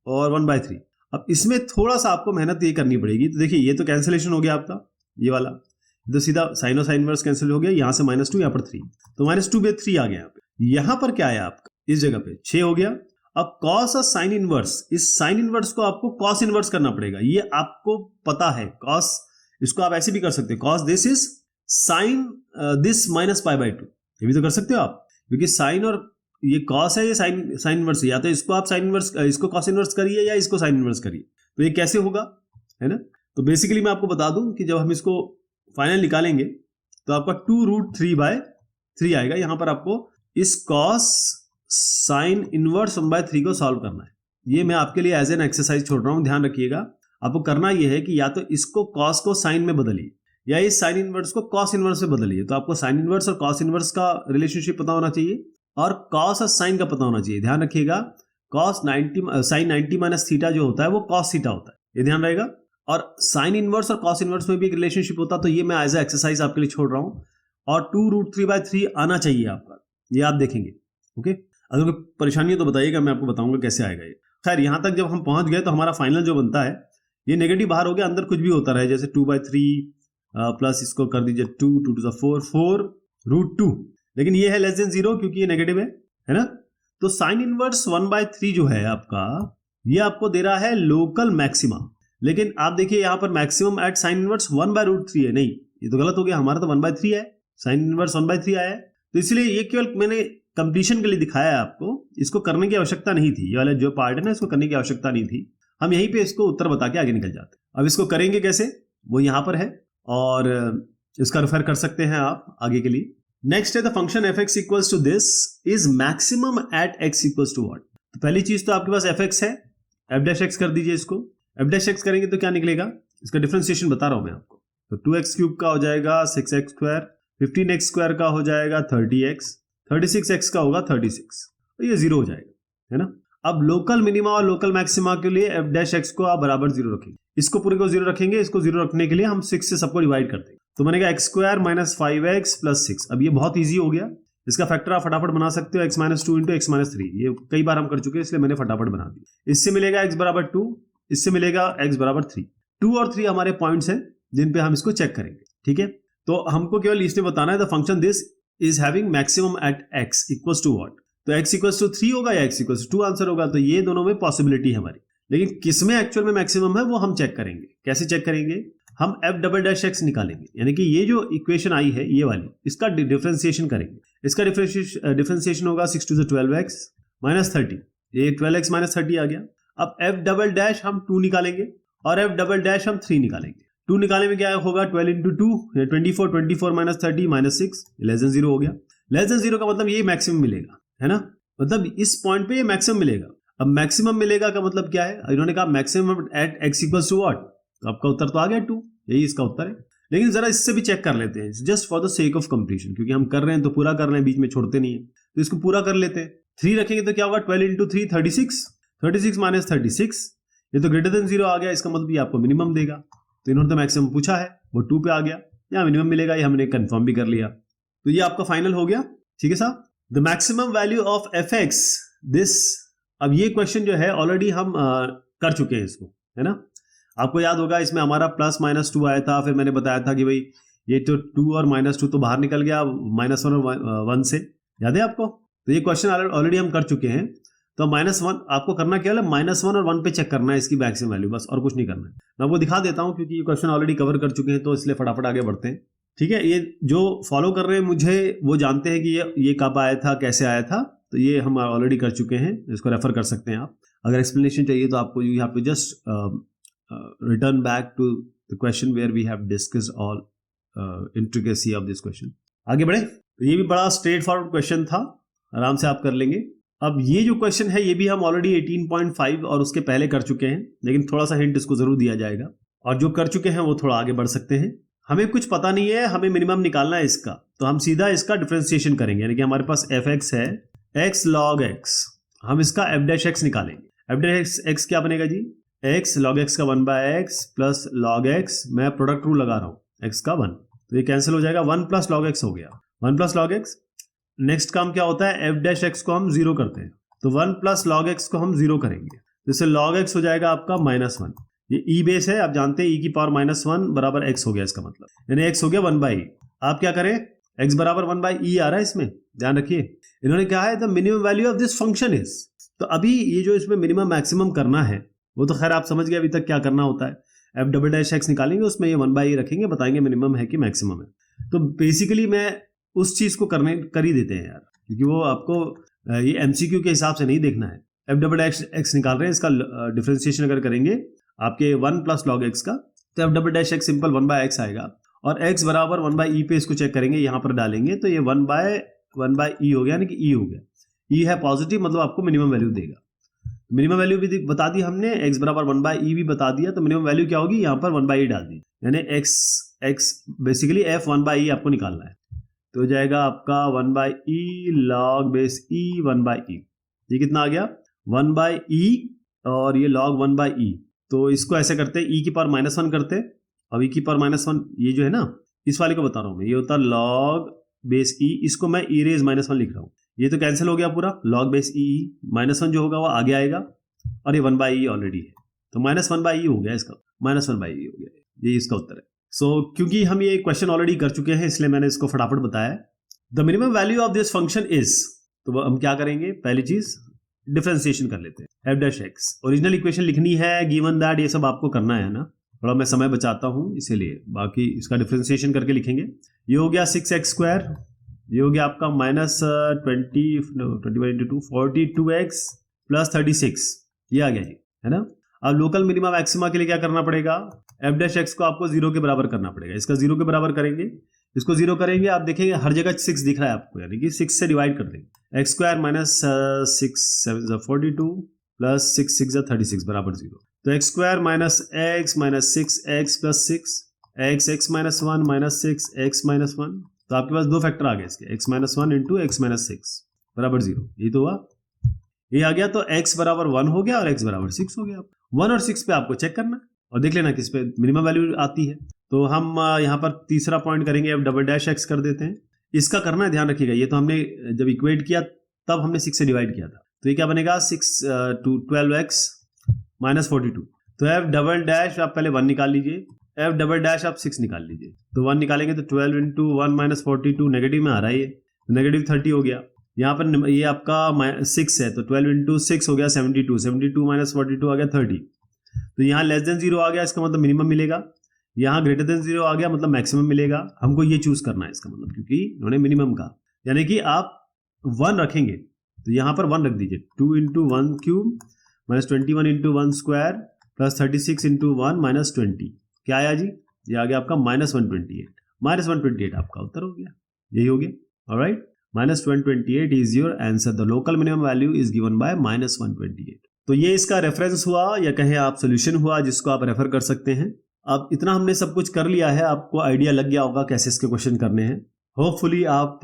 और 1/3। अब इसमें थोड़ा सा आपको मेहनत ये करनी पड़ेगी। तो देखिए ये तो कैंसिलेशन हो गया आपका, ये वाला तो सीधा साइन और साइन इनवर्स कैंसिल हो गया, यहां से -2 यहां पर 3, तो -2 पे 3 आ गया यहाँ पे। यहां पर क्या आया आपका, इस जगह पे 6 हो गया। अब कॉस और साइन इनवर्स, इस साइन इनवर्स को आपको कॉस इनवर्स करना पड़ेगा, ये आपको पता है। कॉस, इसको आप ऐसे भी कर सकते हो, cos this is sine this minus π/2, ये भी तो कर सकते हो आप, क्योंकि साइन और ये कॉस है, ये साइन इनवर्स है, या तो इसको आप साइन इनवर्स, इसको कॉस इनवर्स करिए या इसको साइन इनवर्स करिए। तो ये कैसे होगा, है ना। तो बेसिकली मैं आपको बता दूं कि जब हम इसको फाइनल निकालेंगे तो आपका 2√3/3 आएगा। यहां पर आपको इस कॉस साइन इनवर्स 1/3 को सॉल्व करना है। ये मैं आपके लिए एज एन एक्सरसाइज छोड़ रहा हूं, ध्यान रखिएगा। आपको करना यह है कि या तो इसको कॉस को साइन में बदलिए या इस साइन इनवर्स को कॉस इनवर्स में बदलिए। तो आपको साइन इनवर्स और कॉस इनवर्स का रिलेशनशिप पता होना चाहिए और कॉस और साइन का पता होना चाहिए। ध्यान रखिएगा, कॉस 90 साइन 90 माइनस थीटा जो होता है वो कॉस थीटा होता है, ये ध्यान रहेगा। और साइन इनवर्स और कॉस इनवर्स में भी एक रिलेशनशिप होता है, तो ये मैं एज ए एक्सरसाइज आपके लिए छोड़ रहा हूं। और 2√3/3 आना चाहिए आपका, ये आप देखेंगे। ओके, अगर कोई परेशानी है तो बताइएगा, मैं आपको बताऊंगा कैसे आएगा ये। खैर यहां तक जब हम पहुंच गए तो हमारा फाइनल जो बनता है ये नेगेटिव बाहर हो गया, अंदर कुछ भी होता रहे, जैसे 2/3 प्लस इसको कर दीजिए 2 2 to the 4 √2, लेकिन ये है लेस देन 0 क्योंकि ये नेगेटिव है ना। तो साइन इनवर्स 1/3 जो है आपका, ये आपको दे रहा है लोकल मैक्सिमा, लेकिन आप देखिए यहां पर मैक्सिमम एट साइन इनवर्स 1/√3 है। नहीं, ये तो गलत हो गया, हमारा तो 1/3 है, साइन इनवर्स 1/3 आया है। तो इसलिए ये केवल मैंने कंप्लीशन के लिए दिखाया है आपको, इसको करने की आवश्यकता नहीं थी, ये वाला जो पार्ट है ना इसको करने की आवश्यकता नहीं थी। हम यहीं पे इसको उत्तर बता के आगे निकल जाते हैं। अब इसको करेंगे कैसे, वो यहां पर है और इसका रेफर कर सकते हैं आप आगे के लिए। नेक्स्ट है the function f(x) equals to this is maximum at x equals to what. तो पहली चीज तो आपके पास f(x) है, f'(x) कर दीजिए इसको। f'(x) करेंगे तो क्या निकलेगा, इसका डिफरेंशिएशन बता रहा हूं मैं आपको। तो 2x³ का हो जाएगा 6x², 15x² का हो जाएगा 30x, 36x का होगा 36, तो ये 0 हो जाएगा, है ना। अब लोकल मिनिमा और लोकल मैक्सिमा के लिए f'(x) को आप बराबर 0 रखेंगे, इसको पूरे को 0 रखेंगे, इसको 0 रखने के लिए हम 6 से सबको डिवाइड करते हैं, तो बनेगा x² - 5x + 6। अब ये बहुत इजी हो गया, इसका फैक्टर आप फटाफट बना सकते हो, x - 2 × x - 3, ये कई बार हम कर चुके हैं इसलिए मैंने फटाफट बना दिया। इससे मिलेगा x = 2, इससे मिलेगा x = 3। 2 और 3 हमारे पॉइंट्स हैं जिन पे हम इसको चेक करेंगे, ठीक है। तो हमको केवल इसमें बताना है the function this is having maximum at x equals to what. तो x इक्वल्स टू 3 होगा या x इक्वल्स टू 2 आंसर होगा, तो ये दोनों में पॉसिबिलिटी है हमारी। लेकिन किसमें एक्चुअल में मैक्सिमम है वो हम चेक करेंगे। कैसे चेक करेंगे, हम f'(x) निकालेंगे, यानी कि ये जो इक्वेशन आई है ये वाली, इसका डिफरेंशिएशन करेंगे। इसका डिफरेंशिएशन होगा 6 to the 12x - 30, ये 12x - 30 आ गया। अब f'' हम 2 निकालेंगे और f'' हम 3 निकालेंगे। 2 निकालने में क्या होगा, 12 × 2 24, 24 - 30 - 6, लेस देन 0 हो गया। लेस देन 0 का मतलब ये मैक्सिमम मिलेगा, है ना, मतलब इस पॉइंट पे ये मैक्सिमम मिलेगा। अब मैक्सिमम मिलेगा का मतलब क्या है, इन्होंने कहा maximum at x equals to what, तो आपका उत्तर तो आ गया 2, यही इसका उत्तर है। लेकिन जरा इससे भी चेक कर लेते हैं, just for the sake of completion, क्योंकि हम कर रहे हैं तो पूरा कर रहे हैं, बीच में छोड़ते नहीं है, तो इसको पूरा कर लेते हैं। 3 रखेंगे तो क्या होगा, 12 × 3 36, 36 - 36, ये तो ग्रेटर देन 0 आ गया, इसका मतलब ये आपको मिनिमम देगा। तो इन्होंने तो मैक्सिमम पूछा है, वो 2 पे आ गया, यहाँ मिनिमम मिलेगा, ये हमने कंफर्म भी कर लिया। तो ये आपका फाइनल हो गया, ठीक है साहब। The maximum value of f(x) this, अब ये क्वेश्चन जो है ऑलरेडी हम कर चुके हैं इसको, है ना। आपको याद होगा इसमें हमारा +-2 आया था, फिर मैंने बताया था कि भाई ये तो 2 और -2 तो बाहर निकल गया -1 और 1 से, याद है आपको। तो ये क्वेश्चन ऑलरेडी हम कर चुके हैं। तो -1 आपको करना क्या है, -1 और 1 पे चेक करना है इसकी मैक्सिमम वैल्यू, बस, और कुछ नहीं करना है। मैं आपको दिखा देता हूँ क्योंकि ये क्वेश्चन ऑलरेडी कवर कर चुके हैं, तो इसलिए फटाफट आगे बढ़ते हैं, ठीक है। ये जो फॉलो कर रहे हैं मुझे वो जानते हैं कि ये कब आया था, कैसे आया था, तो ये हम ऑलरेडी कर चुके हैं, इसको रेफर कर सकते हैं आप। अगर एक्सप्लेनेशन चाहिए तो आपको you have to just return back to the question where we have discussed all intricacy of this question. आगे बढ़े। तो ये भी बड़ा स्ट्रेट फॉरवर्ड क्वेश्चन था, आराम से आप कर लेंगे। अब ये जो क्वेश्चन है ये भी हम ऑलरेडी 18.5 और उसके पहले कर चुके हैं, लेकिन थोड़ा सा हिंट इसको जरूर दिया जाएगा, और जो कर चुके हैं वो थोड़ा आगे बढ़ सकते हैं। हमें कुछ पता नहीं है, हमें मिनिमम निकालना है इसका, तो हम सीधा इसका डिफरेंशिएशन करेंगे, यानी कि हमारे पास fx है x log x, हम इसका f dash x निकालेंगे। f dash x क्या बनेगा जी, x log x का 1/x प्लस log x, मैं प्रोडक्ट रूल लगा रहा हूँ, x का 1, तो ये कैंसिल हो जाएगा, 1 प्लस log x हो गया, 1 प्लस log x। नेक्स्ट काम क्या होता है, f dash x को हम 0 करते हैं, तो 1 प्लस log x को हम 0 करेंगे, जिससे log x हो जाएगा आपका -1। ये e बेस है, आप जानते हैं e की पावर -1 बराबर x हो गया, इसका मतलब यानी x हो गया 1/e। आप क्या करें, x बराबर 1/e आ रहा है इसमें, ध्यान रखिए। इन्होंने कहा है the minimum value of this function is, तो अभी ये जो इसमें मिनिमम मैक्सिमम करना है वो तो खैर आप समझ गए अभी तक क्या करना होता है। f डबल डैश x निकालेंगे, उसमें ये 1/e रखेंगे, बताएंगे मिनिमम है कि मैक्सिमम है। तो बेसिकली मैं उस चीज को कर ही देते हैं यार, क्योंकि वो आपको ये MCQ के हिसाब से नहीं देखना है। f डबल डैश x निकाल रहे हैं, इसका डिफरेंशिएशन अगर करेंगे आपके 1 प्लस log x का, तो f double dash x simple 1/x आएगा, और x बराबर 1/e पे इसको चेक करेंगे, यहाँ पर डालेंगे तो ये 1/e हो गया, यानी कि e हो गया। e है पॉजिटिव, मतलब आपको मिनिमम वैल्यू देगा। मिनिमम वैल्यू भी बता दी हमने, x बराबर 1/e भी बता दिया, तो मिनिमम वैल्यू क्या होगी, यहाँ पर 1/e डाल दी, यानी x बेसिकली f 1/e आपको निकालना है, तो हो जाएगा आपका 1/e log base e 1/e। ये कितना आ गया 1/e, और ये log 1/e, तो इसको ऐसे करते हैं, e की पावर -1 करते, अब e की पावर -1 ये जो है ना, इस वाले को बता रहा हूं मैं, ये होता log बेस e, इसको मैं e रेज -1 लिख रहा हूं, ये तो कैंसिल हो गया पूरा, log बेस e -1 जो होगा वो आगे आएगा, और ये 1/e ऑलरेडी है, तो -1/e हो गया, इसका -1/e हो गया, ये इसका उत्तर है। क्योंकि हम ये क्वेश्चन ऑलरेडी कर चुके हैं, इसलिए मैंने इसको फटाफट बताया। The minimum value of this function is, तो हम क्या करेंगे, पहली चीज डिफरेंशिएशन कर लेते हैं, f dash x, original equation लिखनी है, गिवन दैट, ये सब आपको करना है ना, थोड़ा मैं समय बचाता हूं इसीलिए, बाकी इसका डिफरेंशिएशन करके लिखेंगे। ये हो गया 6x², ये हो गया आपका -42x प्लस 36, ये आ गया जी, है ना। अब लोकल मिनिमा मैक्सिमा के लिए क्या करना पड़ेगा, f dash x को आपको 0 के बराबर करना पड़ेगा, इसका 0 के बराबर करेंगे, इसको 0 करेंगे, आप देखेंगे हर जगह 6 दिख रहा है आपको, यानी कि 6 से डिवाइड कर देंगे, x² - 6 7 42 प्लस 6 6 36 बराबर 0, तो x² - x - 6x plus 6 x -1 - 6x -1, तो आपके पास दो फैक्टर आ गए इसके, x -1 इंटू x - 6 बराबर 0, ये तो हुआ, ये आ गया, तो x बराबर 1 हो गया और x बराबर 6 हो गया। 1 और 6 पे आपको चेक करना और देख लेना किस पे मिनिमम वैल्यू आती है। तो हम यहाँ पर तीसरा पॉइंट करेंगे, f डबल डैश x कर देते हैं, इसका करना है, ध्यान रखिएगा, ये तो हमने जब इक्वेट किया तब हमने 6 से डिवाइड किया था, तो ये क्या बनेगा 6 to 12x - 42, तो f डबल डैश आप पहले 1 निकाल लीजिए, f डबल डैश आप 6 निकाल लीजिए, तो 1 निकालेंगे तो 12 इंटू 1 - 42 नेगेटिव में आ रहा है, ये नेगेटिव 30 हो गया। यहाँ पर ये आपका 6 है, तो 12 इंटू 6 हो गया 72, 72 - 42 आ गया 30, तो यहाँ लेस देन 0 आ गया, इसका मतलब मिनिमम मिलेगा, यहाँ ग्रेटर देन 0 आ गया, मतलब मैक्सिमम मिलेगा। हमको ये चूज करना है इसका मतलब, क्योंकि उन्होंने मिनिमम कहा, यानी कि आप 1 रखेंगे तो यहाँ पर 1 रख दीजिए, 2 into 1 cube - 21 into 1 square plus 36 into 1 - 20, क्या आया जी, ये आ गया आपका -128 आपका उत्तर हो गया, यही हो गया। Alright, -128 is your answer, the local minimum value is given by -128। तो ये इसका रेफरेंस हुआ, या कहें आप सोल्यूशन हुआ, जिसको आप रेफर कर सकते हैं। अब इतना हमने सब कुछ कर लिया है, आपको आइडिया लग गया होगा कैसे इसके क्वेश्चन करने हैं। होपफुली आप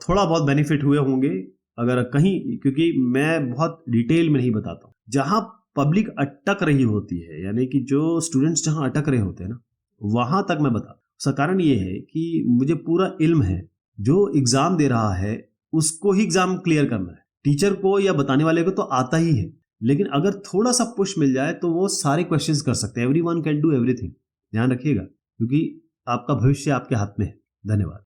थोड़ा बहुत बेनिफिट हुए होंगे, अगर कहीं, क्योंकि मैं बहुत डिटेल में नहीं बताता हूँ, जहां पब्लिक अटक रही होती है, यानी कि जो स्टूडेंट्स जहां अटक रहे होते हैं ना, वहां तक मैं बताता हूँ। उसका कारण ये है कि मुझे पूरा इल्म है, जो एग्जाम दे रहा है उसको ही एग्जाम क्लियर करना है, टीचर को या बताने वाले को तो आता ही है, लेकिन अगर थोड़ा सा पुश मिल जाए तो वो सारे क्वेश्चंस कर सकते हैं। एवरीवन कैन डू एवरीथिंग, ध्यान रखिएगा, क्योंकि आपका भविष्य आपके हाथ में है। धन्यवाद।